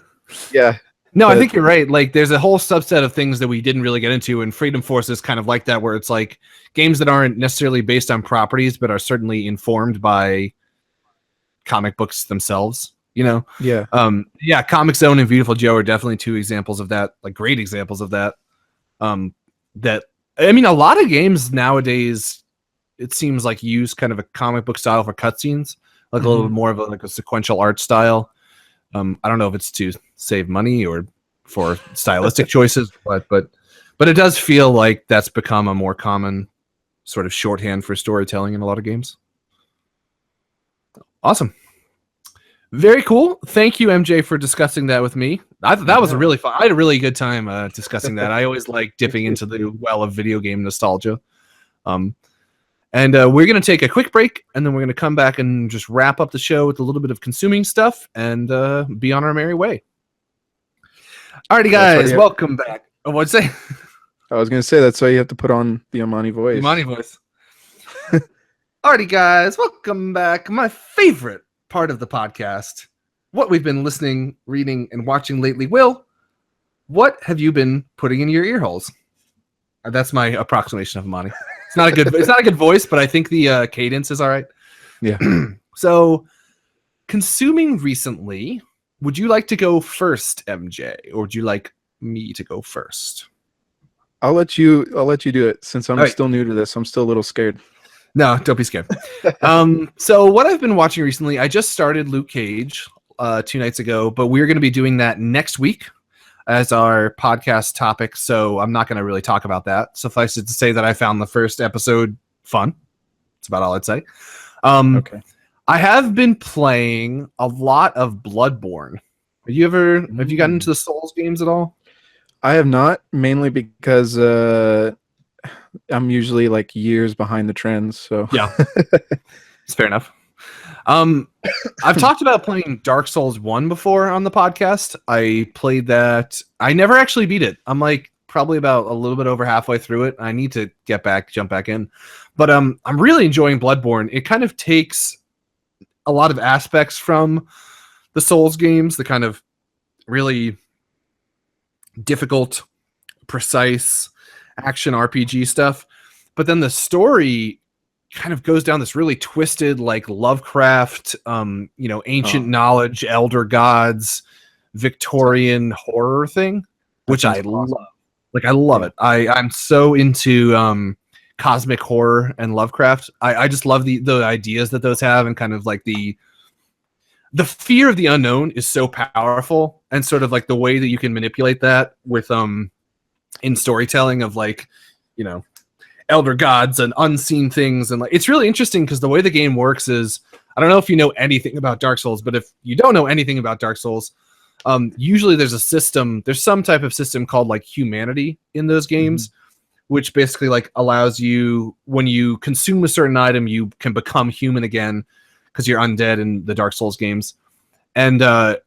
Yeah. No, I think you're right. Like, there's a whole subset of things that we didn't really get into, and Freedom Force is kind of like that, where it's like games that aren't necessarily based on properties, but are certainly informed by comic books themselves. Yeah. Yeah. Comic Zone and Beautiful Joe are definitely two examples of that, like great examples of that. that, I mean, a lot of games nowadays, it seems like use kind of a comic book style for cutscenes, like a little bit more of a sequential art style. I don't know if it's to save money or for stylistic choices, but it does feel like that's become a more common sort of shorthand for storytelling in a lot of games. Awesome. Very cool. Thank you, MJ, for discussing that with me. I thought that was a really fun. I had a really good time discussing that. I always like dipping into the well of video game nostalgia. And we're going to take a quick break, and then we're going to come back and just wrap up the show with a little bit of consuming stuff and be on our merry way. Alrighty, guys, welcome back. Oh, what'd you say? I was going to say that's why you have to put on the Amani voice. Amani voice. Alrighty, guys, welcome back. My favorite part of the podcast, what we've been listening, reading, and watching lately. Will, what have you been putting in your ear holes? That's my approximation of Amani. It's not a good voice, but I think the cadence is all right. Yeah. So, consuming recently, would you like to go first, MJ, or would you like me to go first? I'll let you do it since I'm still new to this. I'm still a little scared. No, don't be scared. So what I've been watching recently, I just started Luke Cage 2 nights ago, but we're going to be doing that next week as our podcast topic. So I'm not going to really talk about that. Suffice it to say that I found the first episode fun. That's about all I'd say. Okay. I have been playing a lot of Bloodborne. Have you gotten into the Souls games at all? I have not, mainly because I'm usually like years behind the trends. So yeah, it's fair enough. I've talked about playing Dark Souls 1 before on the podcast. I played that. I never actually beat it. I'm like probably about a little bit over halfway through it. I need to jump back in. But I'm really enjoying Bloodborne. It kind of takes a lot of aspects from the Souls games, the kind of really difficult, precise action RPG stuff, but then the story kind of goes down this really twisted, like Lovecraft, ancient knowledge, elder gods, Victorian horror thing, which I love. Like, I love it. I'm so into cosmic horror and Lovecraft. I just love the ideas that those have, and kind of like the fear of the unknown is so powerful, and sort of like the way that you can manipulate that with in storytelling of like, elder gods and unseen things. And like, it's really interesting because the way the game works is, I don't know if you know anything about Dark Souls, but if you don't know anything about Dark Souls, usually there's some type of system called like humanity in those games, which basically like allows you, when you consume a certain item, you can become human again because you're undead in the Dark Souls games. And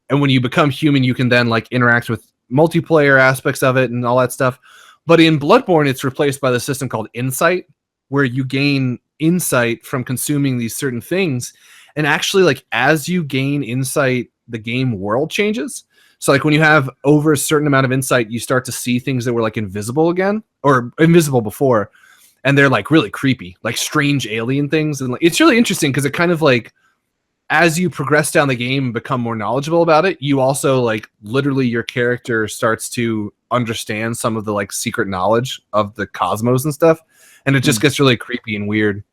when you become human, you can then like interact with multiplayer aspects of it and all that stuff. But in Bloodborne, it's replaced by the system called Insight, where you gain insight from consuming these certain things. And actually, like, as you gain insight, the game world changes. So like when you have over a certain amount of insight, you start to see things that were like invisible again, or invisible before. And they're like really creepy, like strange alien things. And like, it's really interesting because it kind of like, as you progress down the game and become more knowledgeable about it, you also like literally your character starts to understand some of the like secret knowledge of the cosmos and stuff. And it just gets really creepy and weird.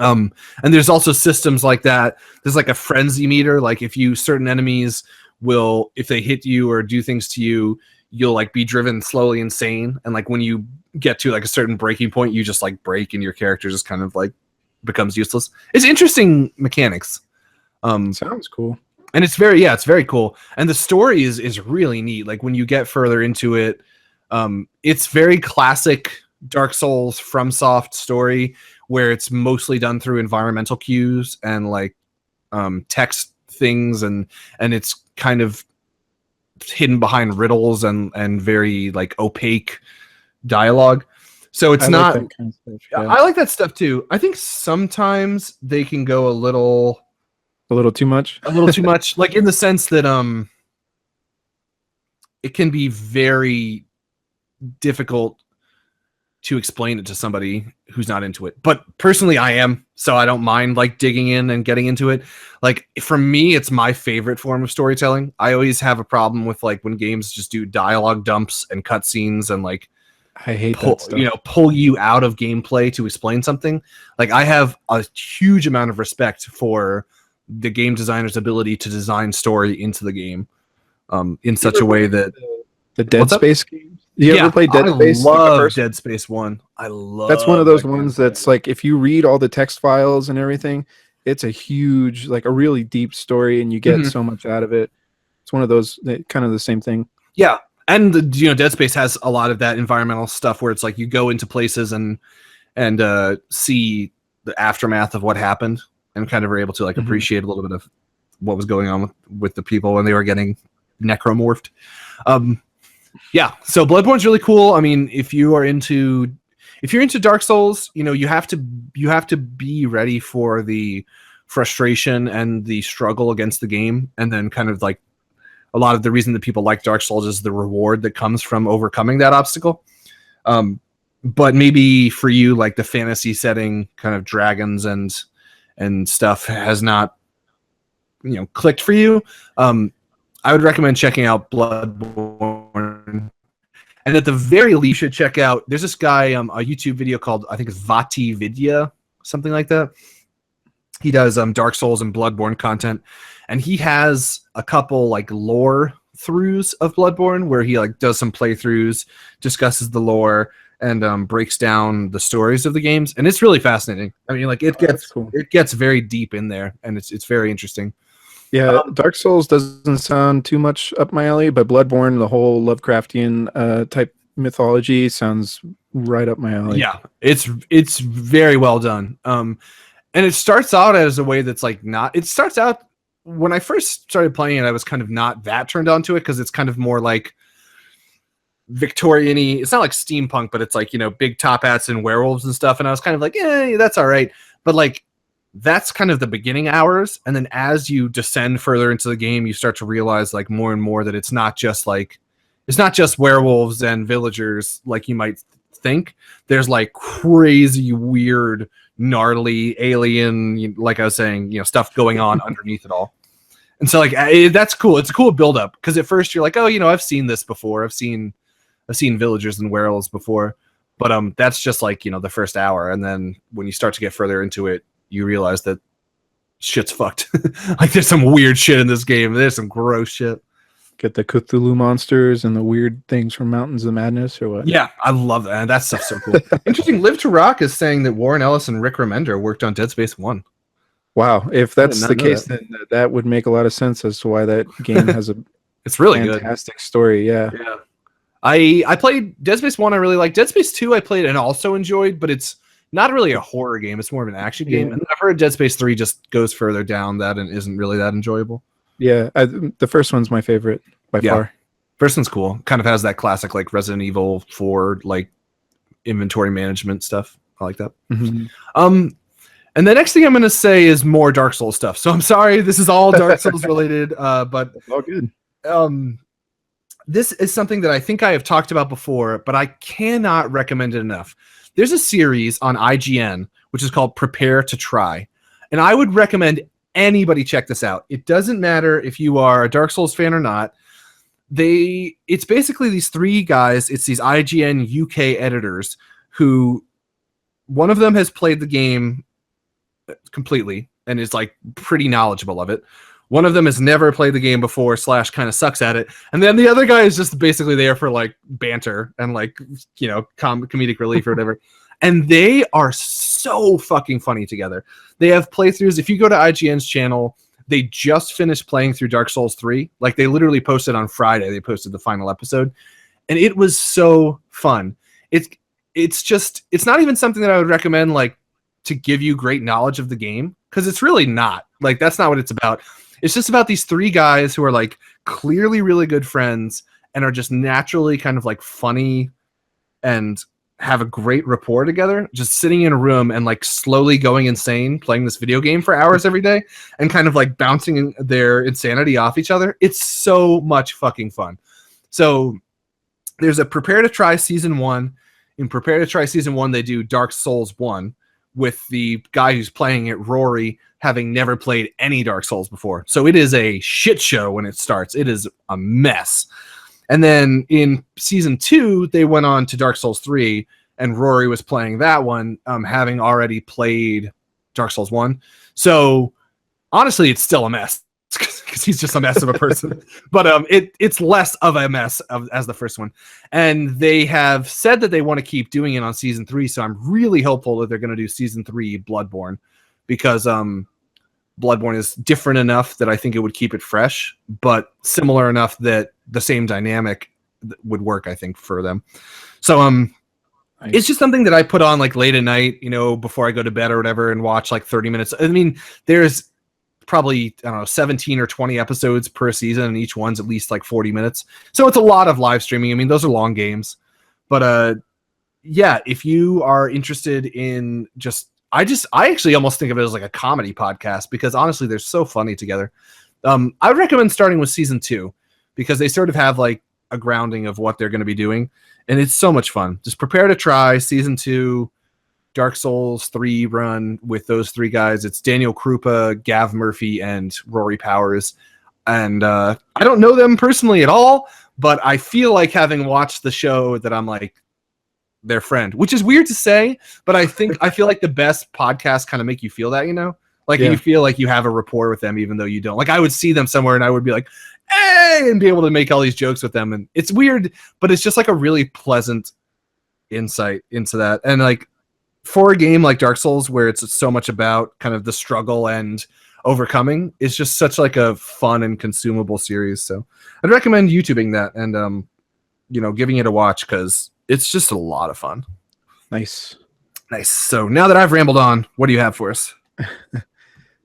And there's also systems like that. There's like a frenzy meter. Like if certain enemies will, if they hit you or do things to you, you'll like be driven slowly insane. And like when you get to like a certain breaking point, you just like break and your character just kind of like becomes useless. It's interesting mechanics. Sounds cool. And it's very cool. And the story is really neat. Like when you get further into it, it's very classic Dark Souls FromSoft story, where it's mostly done through environmental cues and like text things, and it's kind of hidden behind riddles and very like opaque dialogue. So it's not. Like kind of stuff, yeah. I like that stuff too. I think sometimes they can go a little too much. Like in the sense that it can be very difficult to explain it to somebody who's not into it. But personally, I am, so I don't mind like digging in and getting into it. Like for me, it's my favorite form of storytelling. I always have a problem with like when games just do dialogue dumps and cutscenes and like I hate that stuff. pull you out of gameplay to explain something. Like, I have a huge amount of respect for the game designer's ability to design story into the game in such a way that the Dead Space games. You ever play Dead Space? I love Dead Space 1. That's one of those ones that's like, if you read all the text files and everything, it's a huge, like a really deep story, and you get so much out of it. It's one of those kind of the same thing. Yeah. And Dead Space has a lot of that environmental stuff where it's like you go into places and see the aftermath of what happened, and kind of are able to like appreciate a little bit of what was going on with the people when they were getting necromorphed. Yeah, so Bloodborne's really cool. I mean, if you're into Dark Souls, you have to be ready for the frustration and the struggle against the game, and then kind of like a lot of the reason that people like Dark Souls is the reward that comes from overcoming that obstacle. But maybe for you, like the fantasy setting, kind of dragons and stuff has not, clicked for you. I would recommend checking out Bloodborne. And at the very least, you should check out, there's this guy, a YouTube video called, I think it's Vati Vidya, something like that. He does Dark Souls and Bloodborne content, and he has a couple like lore throughs of Bloodborne where he like does some playthroughs, discusses the lore, and breaks down the stories of the games, and it's really fascinating. I mean, like it gets very deep in there, and it's very interesting. Yeah, Dark Souls doesn't sound too much up my alley, but Bloodborne, the whole Lovecraftian type mythology, sounds right up my alley. Yeah, it's very well done. And it starts out as a way that's like not. It starts out when I first started playing it, I was kind of not that turned on to it because it's kind of more like Victorian-y. It's not like steampunk, but it's like big top hats and werewolves and stuff. And I was kind of like, yeah, that's all right. But like that's kind of the beginning hours, and then as you descend further into the game, you start to realize like more and more that it's not just werewolves and villagers like you might think. There's like crazy, weird, gnarly alien, like I was saying, stuff going on underneath it all. And so like that's cool. It's a cool build up because at first you're like, oh, I've seen this before. I've seen villagers and werewolves before, but that's just like the first hour, and then when you start to get further into it, you realize that shit's fucked. Like there's some weird shit in this game. There's some gross shit. Get the Cthulhu monsters and the weird things from Mountains of Madness, or what? Yeah, I love that. That stuff's so cool. Interesting. Live to Rock is saying that Warren Ellis and Rick Remender worked on Dead Space 1. Wow. If that's the case, then that would make a lot of sense as to why that game has a it's really fantastic story. Yeah. Yeah. I played Dead Space 1. I really like Dead Space 2. I played and also enjoyed, but it's not really a horror game. It's more of an action game. And I've heard Dead Space 3 just goes further down that and isn't really that enjoyable. Yeah, the first one's my favorite by far. First one's cool. Kind of has that classic like Resident Evil 4 like inventory management stuff. I like that. And the next thing I'm going to say is more Dark Souls stuff. So I'm sorry, this is all Dark Souls related, but it's all good. This is something that I think I have talked about before, but I cannot recommend it enough. There's a series on IGN which is called Prepare to Try, and I would recommend anybody check this out. It doesn't matter if you are a Dark Souls fan or not. It's basically these three guys. It's these IGN UK editors who, one of them has played the game completely and is like pretty knowledgeable of it. One of them has never played the game before / kind of sucks at it. And then the other guy is just basically there for like banter and like, comedic relief or whatever. And they are so fucking funny together. They have playthroughs. If you go to IGN's channel, they just finished playing through Dark Souls 3. Like they literally posted on Friday. They posted the final episode, and it was so fun. It's not even something that I would recommend like to give you great knowledge of the game, because it's really not. Like that's not what it's about. It's just about these three guys who are like clearly really good friends and are just naturally kind of like funny and have a great rapport together, just sitting in a room and like slowly going insane playing this video game for hours every day and kind of like bouncing their insanity off each other. It's so much fucking fun. So there's a Prepare to Try season 1. In Prepare to Try season 1, they do Dark Souls 1 with the guy who's playing it, Rory, having never played any Dark Souls before. So it is a shit show when it starts. It is a mess. And then in season 2, they went on to Dark Souls 3, and Rory was playing that one, having already played Dark Souls 1. So honestly, it's still a mess because he's just a mess of a person. But it's less of a mess as the first one. And they have said that they want to keep doing it on season 3. So I'm really hopeful that they're going to do season 3 Bloodborne, because Bloodborne is different enough that I think it would keep it fresh, but similar enough that the same dynamic would work, I think, for them. So nice. It's just something that I put on like late at night, before I go to bed or whatever, and watch like 30 minutes. I mean, there's probably, I don't know, 17 or 20 episodes per season, and each one's at least like 40 minutes. So it's a lot of live streaming. I mean, those are long games. But yeah, if you are interested in I actually almost think of it as like a comedy podcast, because honestly, they're so funny together. I would recommend starting with season 2, because they sort of have like a grounding of what they're going to be doing, and it's so much fun. Just prepare to try season 2 Dark Souls 3 run with those 3 guys. It's Daniel Krupa, Gav Murphy, and Rory Powers. And I don't know them personally at all, but I feel like, having watched the show, that I'm like their friend, which is weird to say, but I feel like the best podcasts kind of make you feel that, like you feel like you have a rapport with them, even though you don't. Like, I would see them somewhere and I would be like, hey, and be able to make all these jokes with them. And it's weird, but it's just like a really pleasant insight into that. And like, for a game like Dark Souls, where it's so much about kind of the struggle and overcoming, it's just such like a fun and consumable series. So I'd recommend YouTubing that and giving it a watch, because it's just a lot of fun. Nice. So now that I've rambled on, what do you have for us?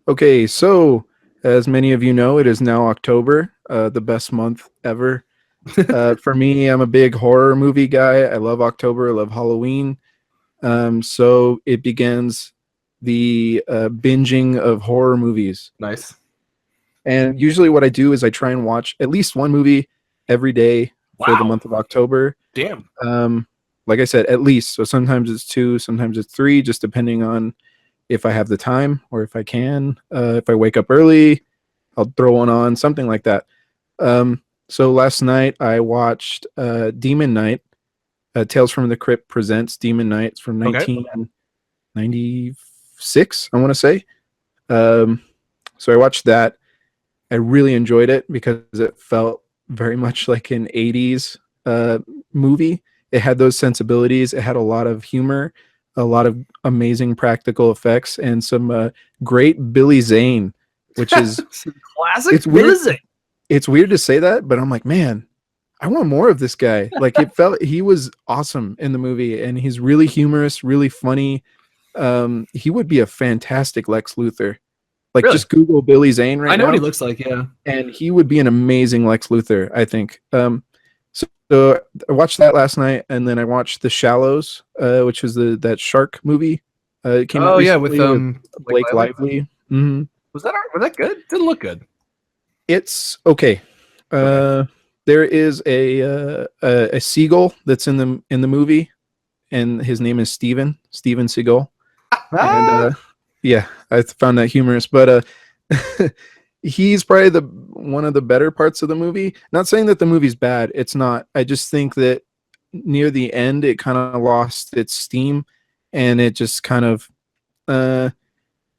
Okay, so as many of you know, it is now October, the best month ever. For me, I'm a big horror movie guy. I love October. I love Halloween. So it begins the binging of horror movies. Nice. And usually what I do is I try and watch at least one movie every day for the month of October. Damn. Like I said, at least. So sometimes it's 2, sometimes it's 3, just depending on if I have the time or if I can. If I wake up early, I'll throw one on, something like that. So last night I watched Demon Knight. Tales from the Crypt presents Demon Knight. It's from 1996, I want to say. So I watched that. I really enjoyed it because it felt very much like an 80s movie. It had those sensibilities. It had a lot of humor, a lot of amazing practical effects, and some great Billy Zane, which is classic. It's weird. It's weird to say that, but I'm like, man, I want more of this guy. Like, it felt he was awesome in the movie, and he's really humorous, really funny. He would be a fantastic Lex Luthor. Like, really? Just Google Billy Zane right now. I know what he looks like, yeah. And he would be an amazing Lex Luthor, I think. So I watched that last night, and then I watched The Shallows, which was that shark movie. It came out with Blake Lively. Mm-hmm. Was that good? Didn't look good. It's okay. There is a seagull that's in the movie, and his name is Steven Seagal. And yeah, I found that humorous, but he's probably one of the better parts of the movie. Not saying that the movie's bad. It's not. I just think that near the end it kind of lost its steam, and it just kind of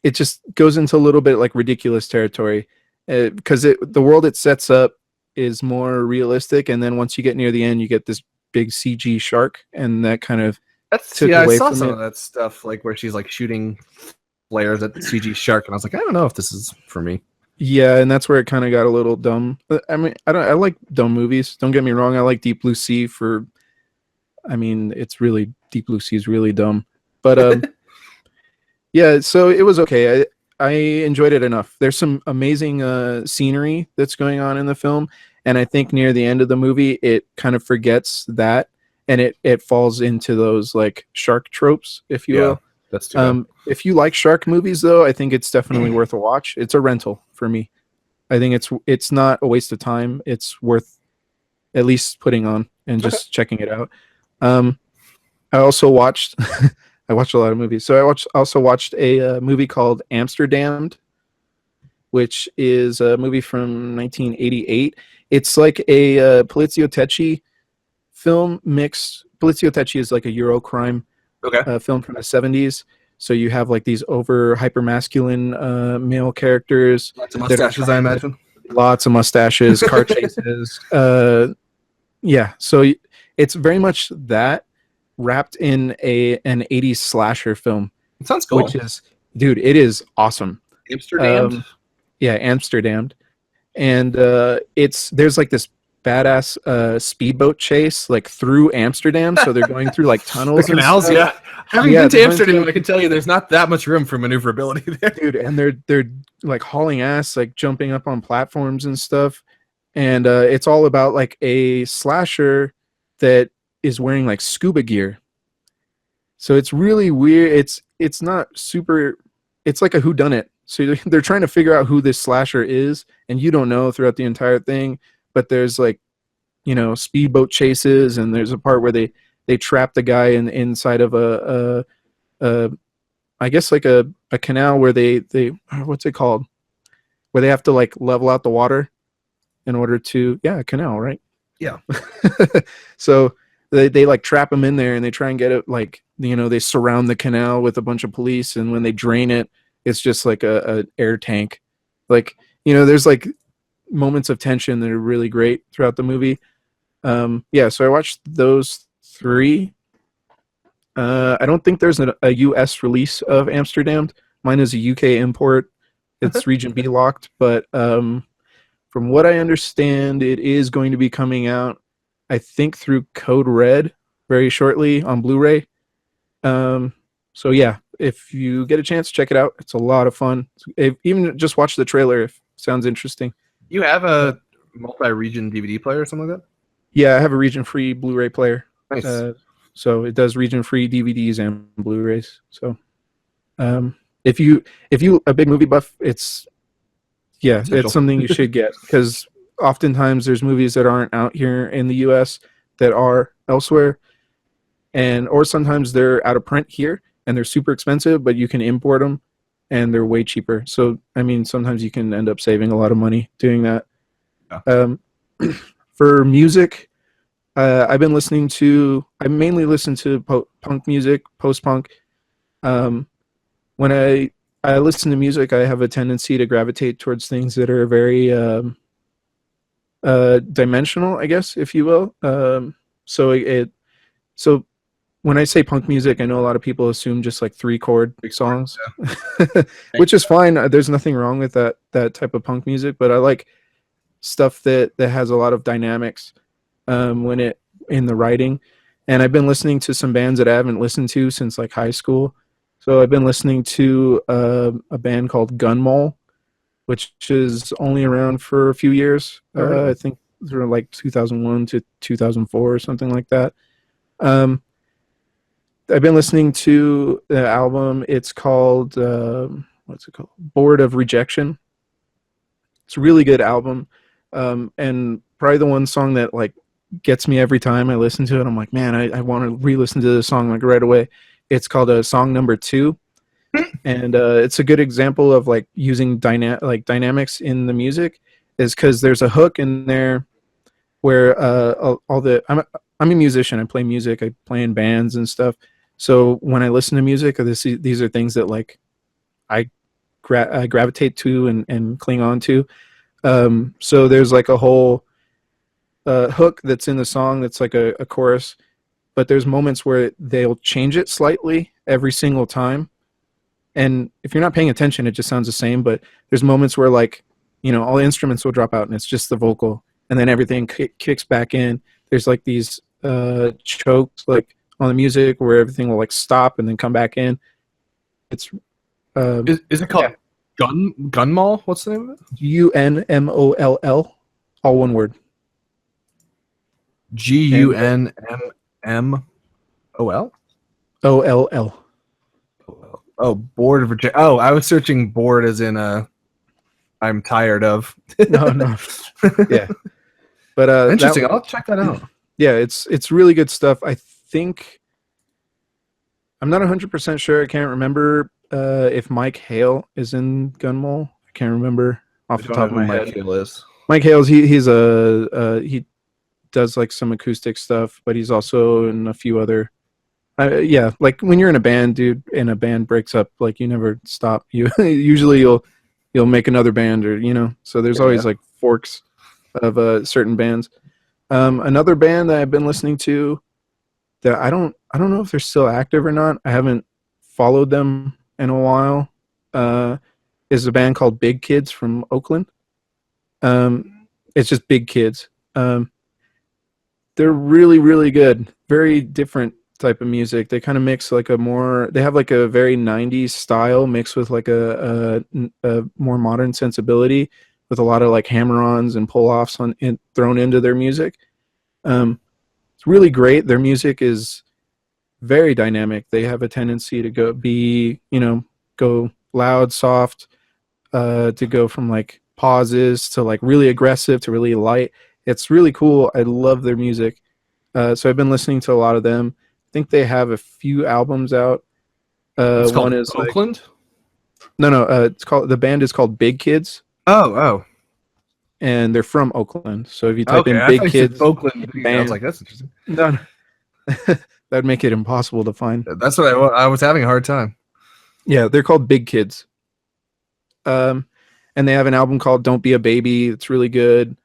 it just goes into a little bit like ridiculous territory, because the world it sets up is more realistic, and then once you get near the end, you get this big CG shark, and that kind of I saw some of that stuff, like where she's like shooting flares at the CG shark, and I was like, I don't know if this is for me. Yeah, and that's where it kind of got a little dumb. I mean, I like dumb movies. Don't get me wrong. I like Deep Blue Sea it's really, Deep Blue Sea is really dumb. But yeah, so it was okay. I enjoyed it enough. There's some amazing scenery that's going on in the film, and I think near the end of the movie, it kind of forgets that, and it falls into those like shark tropes, if you will. That's too bad. If you like shark movies, though, I think it's definitely worth a watch. It's a rental for me. I think it's not a waste of time. It's worth at least putting on and just checking it out. I also watched I watched a lot of movies. So I also watched a movie called Amsterdam. which is a movie from 1988. It's like a Polizio Tecci film mixed. Polizio Tecci is like a Eurocrime film from the 70s. So you have like these over hyper masculine male characters. Lots of mustaches, I imagine. Lots of mustaches, car chases. Yeah, so it's very much that wrapped in an 80s slasher film. It sounds cool. Which is, dude, it is awesome. Amsterdam? Yeah, Amsterdam. And there's like this badass speedboat chase like through Amsterdam. So they're going through like tunnels. The canals, yeah. Having been to Amsterdam, I can tell you there's not that much room for maneuverability there. Dude, and they're like hauling ass, like jumping up on platforms and stuff. And it's all about like a slasher that is wearing like scuba gear. So it's really weird. It's not super. It's like a whodunit. So they're trying to figure out who this slasher is, and you don't know throughout the entire thing. But there's like, speedboat chases, and there's a part where they trap the guy inside of a I guess like a canal where they what's it called? Where they have to like level out the water in order to a canal, right? Yeah. So they like trap him in there, and they try and get it like they surround the canal with a bunch of police, and when they drain it, it's just like a air tank. Like there's like moments of tension that are really great throughout the movie. So I watched those three. I don't think there's a US release of Amsterdam. Mine is a UK import. It's region B locked, but from what I understand, it is going to be coming out, I think, through Code Red very shortly on Blu-ray. So yeah, if you get a chance, check it out. It's a lot of fun. Even just watch the trailer if it sounds interesting. You have a multi-region DVD player or something like that? Yeah, I have a region-free Blu-ray player. Nice. So it does region-free DVDs and Blu-rays. So if you a big movie buff, it's something you should get, because oftentimes there's movies that aren't out here in the US that are elsewhere, or sometimes they're out of print here and they're super expensive, but you can import them and they're way cheaper. So I mean, sometimes you can end up saving a lot of money doing that. Yeah. For music, I mainly listen to punk music, post-punk. When I listen to music, I have a tendency to gravitate towards things that are very dimensional, I guess, if you will. So when I say punk music, I know a lot of people assume just like 3-chord songs, which is fine. There's nothing wrong with that type of punk music, but I like stuff that has a lot of dynamics in the writing. And I've been listening to some bands that I haven't listened to since like high school. So I've been listening to a band called Gunmole, which is only around for a few years. I think through like 2001 to 2004 or something like that. I've been listening to the album. It's called what's it called? Bored of Rejection. It's a really good album, and probably the one song that like gets me every time I listen to it. I'm like, man, I want to re-listen to this song like right away. It's called Song Number 2, and it's a good example of like using dynamics in the music, is because there's a hook in there where I'm a musician. I play music. I play in bands and stuff. So when I listen to music, these are things that like I gravitate to and cling on to. So there's like a whole hook that's in the song that's like a chorus, but there's moments where they'll change it slightly every single time. And if you're not paying attention, it just sounds the same. But there's moments where like, all the instruments will drop out and it's just the vocal, and then everything kicks back in. There's like these chokes like on the music where everything will like stop and then come back in. It's is it called Gunmole? What's the name of it? UNMOLL, all one word. GUNMMOL? OLL. Oh, bored of rejection. Oh, I was searching bored as in I'm tired of. No. Yeah. But interesting. I'll check that out. Yeah, it's really good stuff. I think I'm not 100% sure. I can't remember if Mike Hale is in Gunmole. I can't remember off I the don't know top who of my Mike head. Hale is. Mike Hales, he does like some acoustic stuff, but he's also in a few other. Yeah, like when you're in a band, dude, and a band breaks up, like you never stop. You usually you'll make another band, or So there's always like forks of certain bands. Another band that I've been listening to that I don't know if they're still active or not. I haven't followed them in a while. Is a band called Big Kids from Oakland. It's just Big Kids. They're really, really good. Very different type of music. They kind of mix like they have like a very 90s style mixed with like a more modern sensibility with a lot of like hammer-ons and pull-offs thrown into their music. It's really great. Their music is very dynamic. They have a tendency to go loud, soft, to go from like pauses to like really aggressive to really light. It's really cool. I love their music. So I've been listening to a lot of them. I think they have a few albums out. It's One called is Oakland. No. The band is called Big Kids, Oh. and they're from Oakland. So if you type Okay, in I thought Big you said Kids Oakland. I band, was like, that's interesting. no, that'd make it impossible to find. That's what I was having a hard time. Yeah, they're called Big Kids. And they have an album called "Don't Be a Baby." It's really good.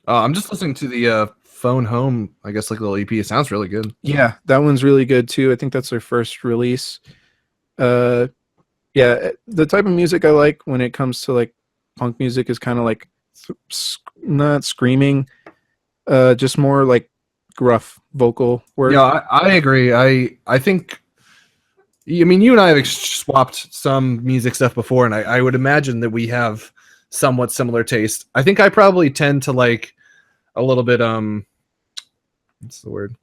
I'm just listening to the Phone Home, I guess, like little EP. It sounds really good. Yeah, that one's really good too. I think that's their first release. Yeah, the type of music I like when it comes to like punk music is kind of like not screaming, just more like gruff vocal work. Yeah, I agree. I think. I mean, you and I have swapped some music stuff before, and I would imagine that we have somewhat similar taste. I think I probably tend to like a little bit what's the word?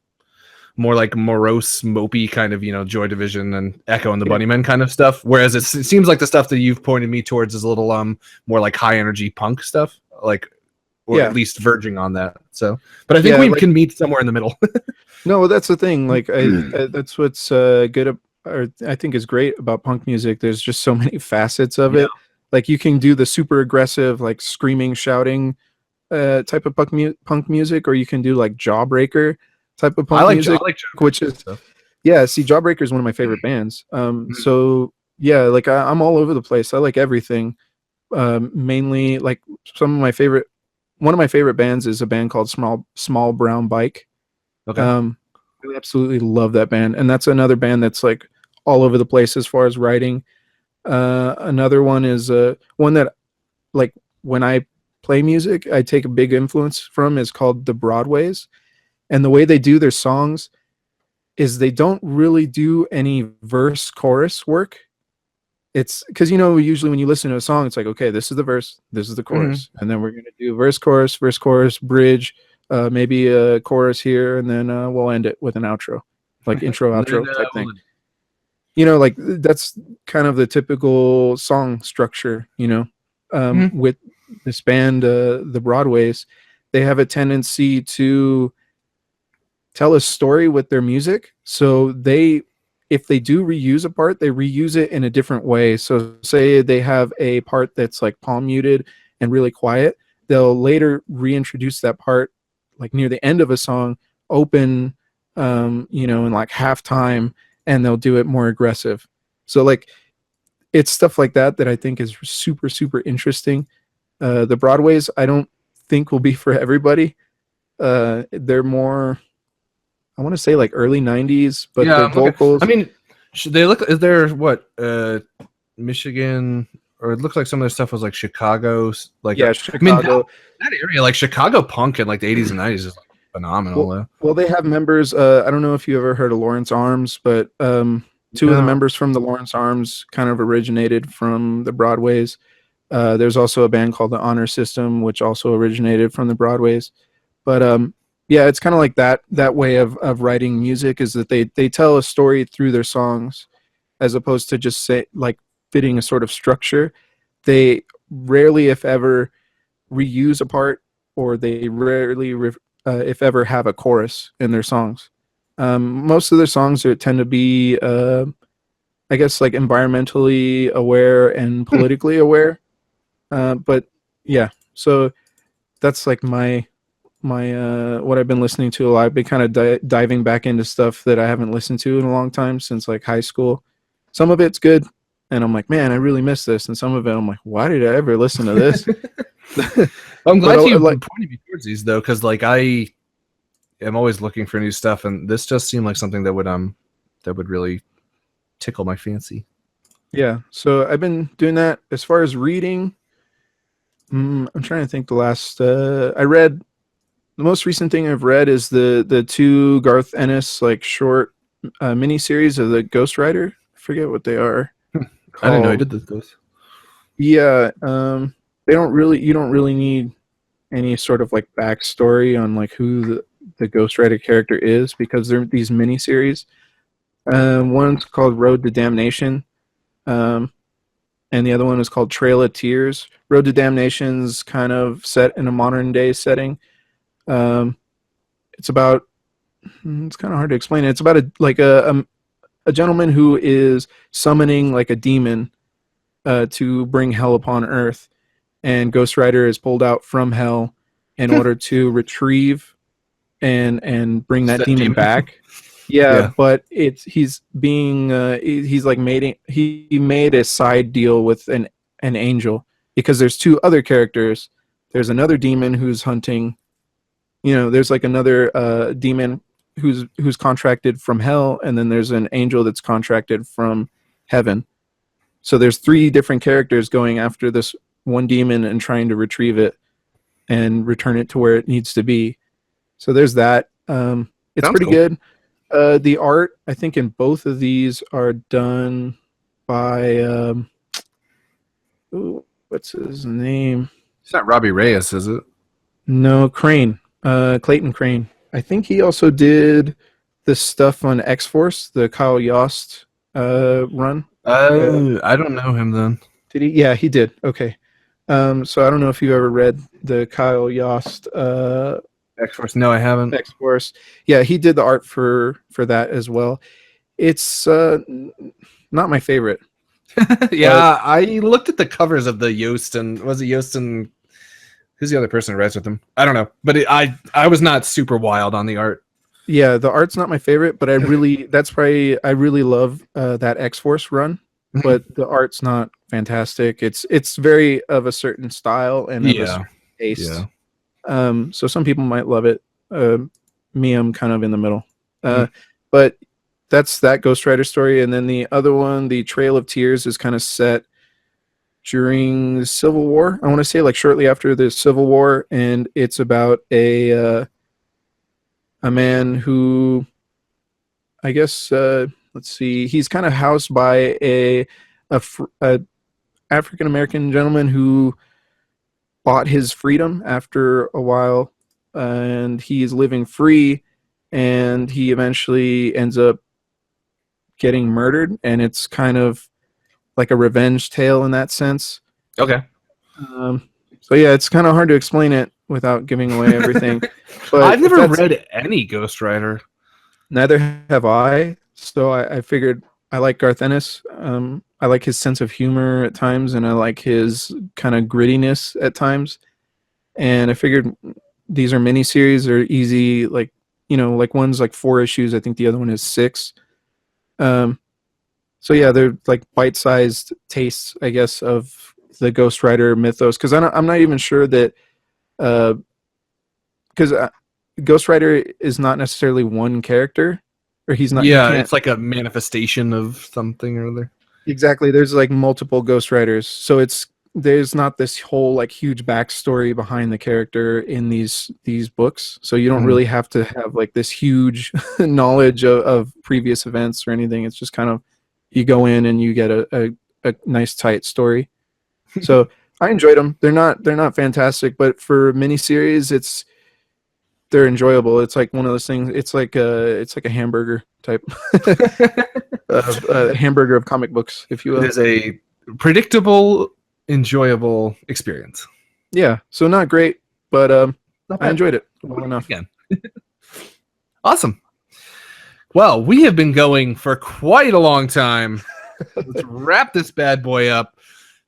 More like morose, mopey kind of, Joy Division and Echo and the Bunnymen kind of stuff. Whereas it seems like the stuff that you've pointed me towards is a little more like high energy punk stuff, like, or at least verging on that. So, but I think we can meet somewhere in the middle. No, that's the thing. Like, that's what's good, or I think is great about punk music. There's just so many facets of it. Like, you can do the super aggressive, like screaming, shouting type of punk music, or you can do like Jawbreaker type of punk music, which is stuff. Yeah. See, Jawbreaker is one of my favorite bands. So yeah, like I'm all over the place. I like everything. Mainly, like one of my favorite bands is a band called Small Brown Bike. Okay. I absolutely love that band, and that's another band that's like all over the place as far as writing. Another one is one that, like, when I play music, I take a big influence from is called the Broadways. And the way they do their songs is they don't really do any verse chorus work. It's because, usually when you listen to a song, it's like, okay, this is the verse, this is the chorus, and then we're going to do verse, chorus, bridge, maybe a chorus here, and then we'll end it with an outro, like intro, outro type thing. Like that's kind of the typical song structure, with this band, the Broadways. They have a tendency to tell a story with their music. So if they do reuse a part, they reuse it in a different way. So say they have a part that's like palm muted and really quiet, they'll later reintroduce that part like near the end of a song, open, in like halftime, and they'll do it more aggressive. So like it's stuff like that I think is super, super interesting. The Broadways, I don't think will be for everybody. They're more, I want to say like early 90s, but the vocals. I mean, they look. Is there what Michigan, or it looks like some of their stuff was like Chicago. Like Chicago. I mean, that area, like Chicago punk in like the 80s and 90s, is like phenomenal. Well, they have members. I don't know if you ever heard of Lawrence Arms, but two of the members from the Lawrence Arms kind of originated from the Broadways. There's also a band called the Honor System, which also originated from the Broadways. But yeah, it's kind of like that way of writing music, is that they tell a story through their songs, as opposed to just say like fitting a sort of structure. They rarely, if ever, reuse a part, or they rarely, if ever, have a chorus in their songs. Most of their songs tend to be, I guess, like environmentally aware and politically aware. But yeah, so that's like my what I've been listening to a lot. I've been kind of diving back into stuff that I haven't listened to in a long time since like high school. Some of it's good, and I'm like, man, I really miss this. And some of it, I'm like, why did I ever listen to this? I'm glad But you like, pointed me towards these though, because like I am always looking for new stuff, and this just seemed like something that would really tickle my fancy. yeah. So I've been doing that. As far as reading, I'm trying to think. The last I read, the most recent thing I've read is the two Garth Ennis like short mini series of the Ghost Rider. I forget what they are I didn't know he called. did this. Yeah, they don't really. You don't really need any sort of like backstory on like who the Ghost Rider character is because they're these mini series. One's called Road to Damnation, um, and the other one is called Trail of Tears. Road to Damnation's kind of set in a modern day setting. Um, it's about it's kind of hard to explain. It's about a gentleman who is summoning like a demon to bring hell upon Earth, and Ghost Rider is pulled out from hell in order to retrieve and bring that demon back. Yeah, Yeah. but he's being he's like he made a side deal with an angel because there's two other characters. There's another demon who's hunting. There's like another demon who's contracted from hell, and then there's an angel that's contracted from heaven. So there's three different characters going after this one demon and trying to retrieve it and return it to where it needs to be. So there's that. It's Sounds pretty cool. good. The art, I think, in both of these are done by what's his name? It's not Robbie Reyes, is it? No, Crane. Clayton Crane. I think he also did the stuff on X Force, the Kyle Yost run. I don't know him then. Did he? Yeah, he did. Okay. So I don't know if you ever read the Kyle Yost X Force. No, I haven't. X Force. Yeah, he did the art for that as well. It's not my favorite. Yeah, I looked at the covers of the Yost, and was it Yost and who's the other person who writes with him? I don't know, but I was not super wild on the art. Yeah, the art's not my favorite, but I really love that X Force run. But the art's not fantastic. It's very of a certain style and of a certain taste. Yeah. So some people might love it. Me, I'm kind of in the middle. But that's that Ghost Rider story, and then the other one, the Trail of Tears, is kind of set during the Civil War. I want to say like shortly after the Civil War, and it's about a man who, I guess, let's see, he's kind of housed by a African American gentleman who bought his freedom after a while, and he's living free, and he eventually ends up getting murdered, and it's kind of like a revenge tale in that sense. Okay. So yeah, it's kind of hard to explain it without giving away everything. But I've never read any Ghost Rider. Neither have I. So I figured I like Garth Ennis. I like his sense of humor at times, and I like his kind of grittiness at times. And I figured these are miniseries. They're easy, like one's like 4 issues. I think the other one is 6. So yeah, they're like bite-sized tastes, I guess, of the Ghost Rider mythos. Because I'm not even sure that, because Ghost Rider is not necessarily one character, or he's not. Yeah, it's like a manifestation of something or other. Exactly. There's like multiple Ghost Riders, so there's not this whole like huge backstory behind the character in these books. So you don't really have to have like this huge knowledge of previous events or anything. It's just kind of you go in and you get a nice tight story. So I enjoyed them. They're not fantastic, but for miniseries, they're enjoyable. It's like one of those things. It's like a hamburger type, a hamburger of comic books, if you will. It is a predictable, enjoyable experience. Yeah, so not great, but I enjoyed it well enough. Again. Awesome. Well, we have been going for quite a long time. Let's wrap this bad boy up.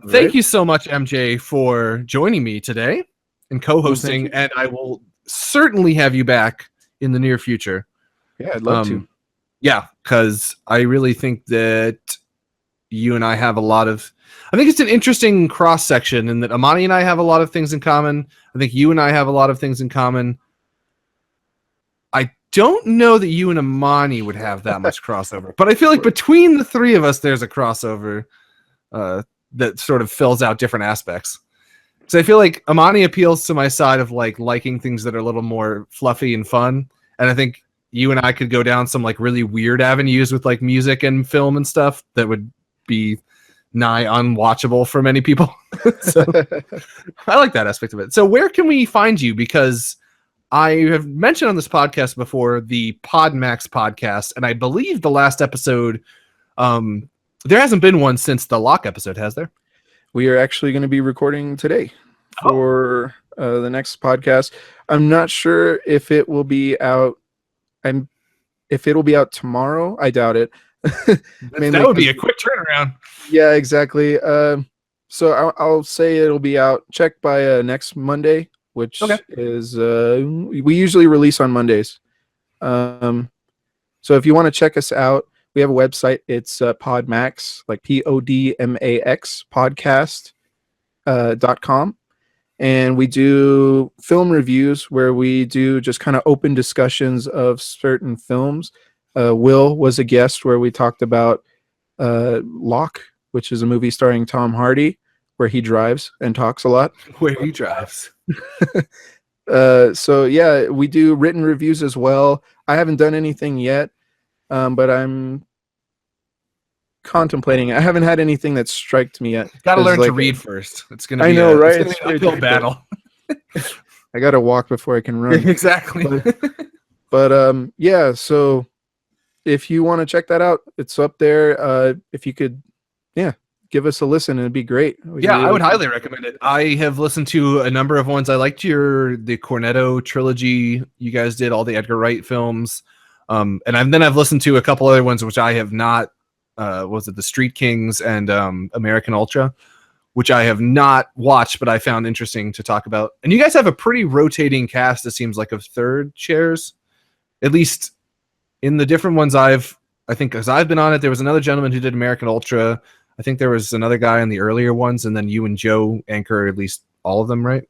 All Thank right. you so much, MJ, for joining me today and Well, thank co-hosting, you. and I will certainly have you back in the near future. Yeah, I'd love to. Um, yeah, because I really think that you and I have a lot of. I think it's an interesting cross section, in that Amani and I have a lot of things in common. I think you and I have a lot of things in common. I don't know that you and Amani would have that much crossover, but I feel like between the three of us, there's a crossover that sort of fills out different aspects. So I feel like Amani appeals to my side of like liking things that are a little more fluffy and fun, and I think you and I could go down some like really weird avenues with like music and film and stuff that would be nigh unwatchable for many people. So I like that aspect of it. So where can we find you? Because I have mentioned on this podcast before the PodMax podcast, and I believe the last episode, there hasn't been one since the Lock episode, has there? We are actually going to be recording today Oh, for the next podcast. I'm not sure if it will be out. If it'll be out tomorrow. I doubt it. that Mainly would be because a quick turnaround. yeah, exactly. So I'll say it'll be out. Check by next Monday, which Okay. is we usually release on Mondays. Um, so if you want to check us out, we have a website. It's Podmax, like PODMAX podcast .com, and we do film reviews where we do just kind of open discussions of certain films. Will was a guest where we talked about Locke, which is a movie starring Tom Hardy, where he drives and talks a lot. Where he drives. So yeah, we do written reviews as well. I haven't done anything yet, but I'm contemplating. I haven't had anything that striked me yet. Got to 'Cause, learn to like, read first. It's gonna I be know, a right? it's It's gonna very be an uphill difficult. battle. I gotta walk before I can run. Exactly. But yeah. So if you want to check that out, it's up there. If you could, yeah, give us a listen, it'd be great. Yeah, I would highly recommend it. I have listened to a number of ones. I liked the Cornetto trilogy. You guys did all the Edgar Wright films, and I've listened to a couple other ones which I have not. Was it the Street Kings and American Ultra, which I have not watched, but I found interesting to talk about. And you guys have a pretty rotating cast. It seems like of third chairs, at least in the different ones I think because I've been on it. There was another gentleman who did American Ultra. I think there was another guy in the earlier ones, and then you and Joe anchor at least all of them, right?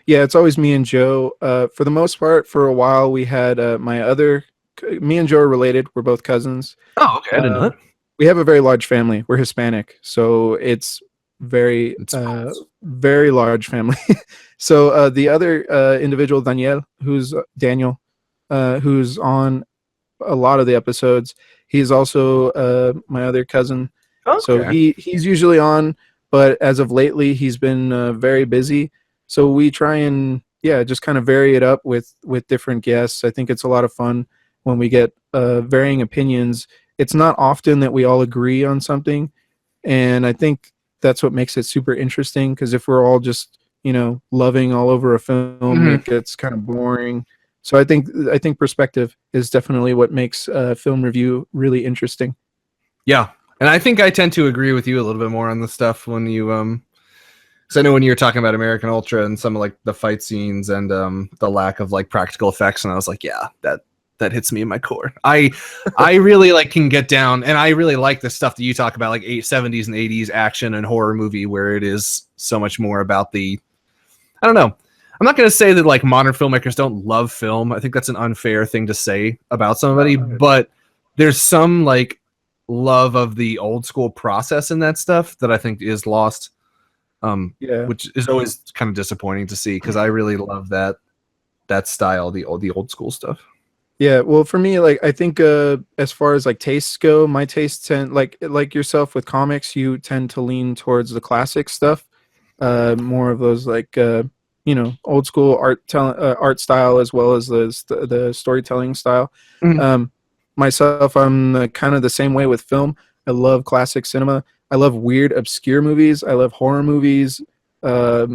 Yeah, it's always me and Joe. For the most part, for a while, we had me and Joe are related. We're both cousins. Oh, okay. I didn't know that. We have a very large family. We're Hispanic, so it's very, very large family. So the other individual, Daniel, Daniel, who's on a lot of the episodes, he's also my other cousin. Okay. So he's usually on, but as of lately, he's been very busy. So we try and just kind of vary it up with different guests. I think it's a lot of fun when we get varying opinions. It's not often that we all agree on something, and I think that's what makes it super interesting. Because if we're all just loving all over a film, it gets kind of boring. So I think perspective is definitely what makes film review really interesting. Yeah. And I think I tend to agree with you a little bit more on this stuff when you because I know when you were talking about American Ultra and some of like the fight scenes and the lack of like practical effects, and I was like, yeah, that hits me in my core. I really like can get down, and I really like the stuff that you talk about, like 70s and 80s action and horror movie, where it is so much more about the, I don't know. I'm not going to say that like modern filmmakers don't love film. I think that's an unfair thing to say about somebody, but there's some like love of the old school process in that stuff that I think is lost, which is always kind of disappointing to see, because I really love that style, the old school stuff. Yeah, well, for me, like I think as far as like tastes go, my tastes tend like yourself with comics, you tend to lean towards the classic stuff, more of those like old school art style, as well as the storytelling style. Myself, I'm kind of the same way with film. I love classic cinema. I love weird, obscure movies. I love horror movies. I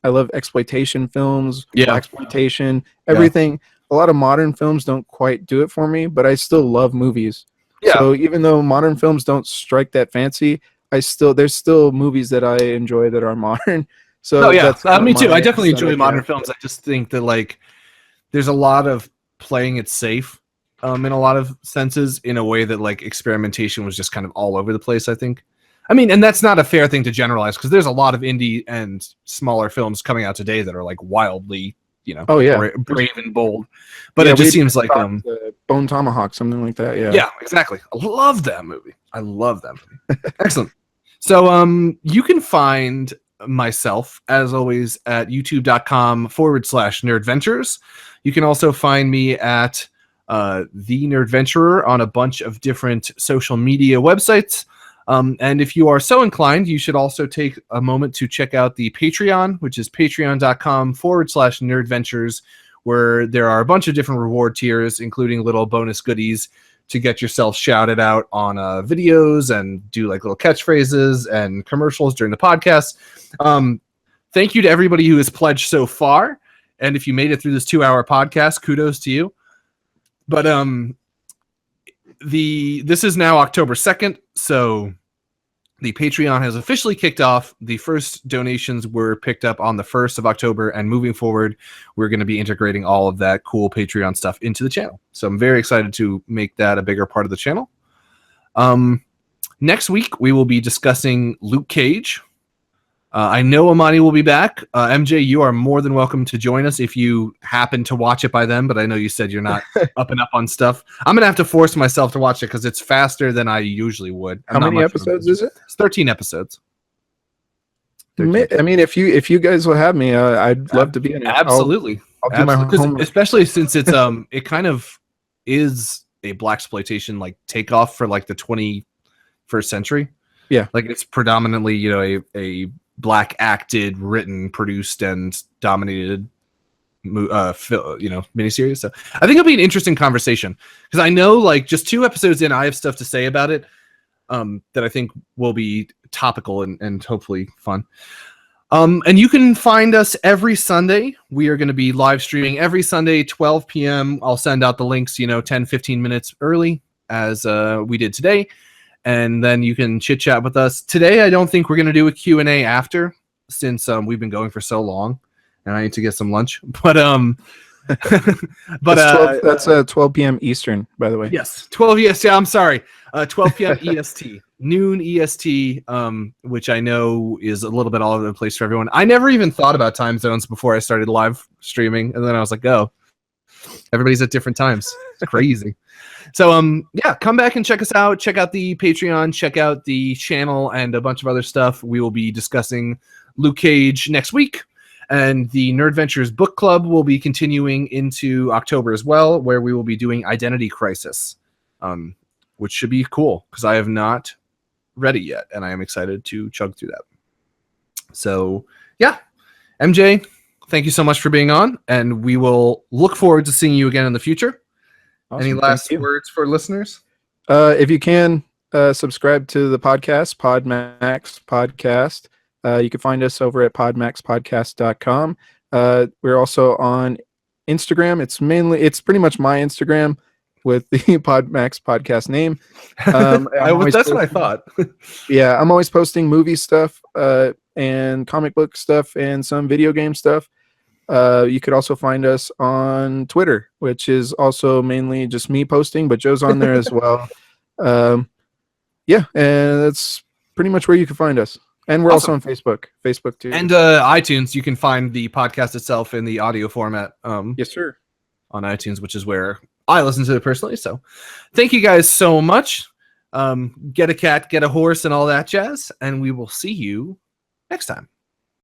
love exploitation films, blaxploitation, everything. A lot of modern films don't quite do it for me, but I still love movies. So even though modern films don't strike that fancy, there's still movies that I enjoy that are modern. So that's me too. I definitely aesthetic, enjoy modern films. I just think that like there's a lot of playing it safe in a lot of senses, in a way that like experimentation was just kind of all over the place, I think. I mean, and that's not a fair thing to generalize, because there's a lot of indie and smaller films coming out today that are like wildly, brave and bold. But it just seems like Bone Tomahawk, something like that. Yeah, exactly. I love that movie. Excellent. So you can find myself, as always, at youtube.com/nerdventures. You can also find me at The Nerdventurer on a bunch of different social media websites. And if you are so inclined, you should also take a moment to check out the Patreon, which is patreon.com/nerdventures, where there are a bunch of different reward tiers, including little bonus goodies to get yourself shouted out on videos and do like little catchphrases and commercials during the podcast. Thank you to everybody who has pledged so far. And if you made it through this 2-hour podcast, kudos to you. But this is now October 2nd, so the Patreon has officially kicked off. The first donations were picked up on the 1st of October, and moving forward, we're going to be integrating all of that cool Patreon stuff into the channel. So I'm very excited to make that a bigger part of the channel. Next week, we will be discussing Luke Cage. I know Amani will be back. MJ, you are more than welcome to join us if you happen to watch it by then, but I know you said you're not up and up on stuff. I'm going to have to force myself to watch it because it's faster than I usually would. How many episodes is it? It's 13 episodes. 13. I mean, if you guys will have me, I'd love to be in it. Absolutely. I'll do my homework. Especially since it's it kind of is a blaxploitation like takeoff for like the 21st century. Yeah. Like it's predominantly, a black acted, written, produced, and dominated miniseries. So I think it'll be an interesting conversation, because I know like just 2 episodes in, I have stuff to say about it that I think will be topical and hopefully fun. And you can find us every Sunday. We are going to be live streaming every Sunday, 12 p.m. I'll send out the links, 10-15 minutes early, as we did today. And then you can chit chat with us. Today, I don't think we're going to do a Q&A after, since we've been going for so long and I need to get some lunch. But that's 12 p.m. Eastern, by the way. Yes, 12 EST. I'm sorry. 12 p.m. EST, noon EST, which I know is a little bit all over the place for everyone. I never even thought about time zones before I started live streaming, and then I was like, oh, everybody's at different times. It's crazy. So, come back and check us out. Check out the Patreon. Check out the channel and a bunch of other stuff. We will be discussing Luke Cage next week. And the Nerdventures Book Club will be continuing into October as well, where we will be doing Identity Crisis, which should be cool, because I have not read it yet, and I am excited to chug through that. So, MJ, thank you so much for being on, and we will look forward to seeing you again in the future. Awesome. Any last words for listeners? If you can, subscribe to the podcast, PodMax Podcast. You can find us over at podmaxpodcast.com. We're also on Instagram. It's pretty much my Instagram with the PodMax Podcast name. That's what I thought. Yeah, I'm always posting movie stuff and comic book stuff and some video game stuff. You could also find us on Twitter, which is also mainly just me posting, but Joe's on there as well. And that's pretty much where you can find us. And we're also on Facebook too. And iTunes. You can find the podcast itself in the audio format. Yes, sir. On iTunes, which is where I listen to it personally. So thank you guys so much. Get a cat, get a horse, and all that jazz. And we will see you next time.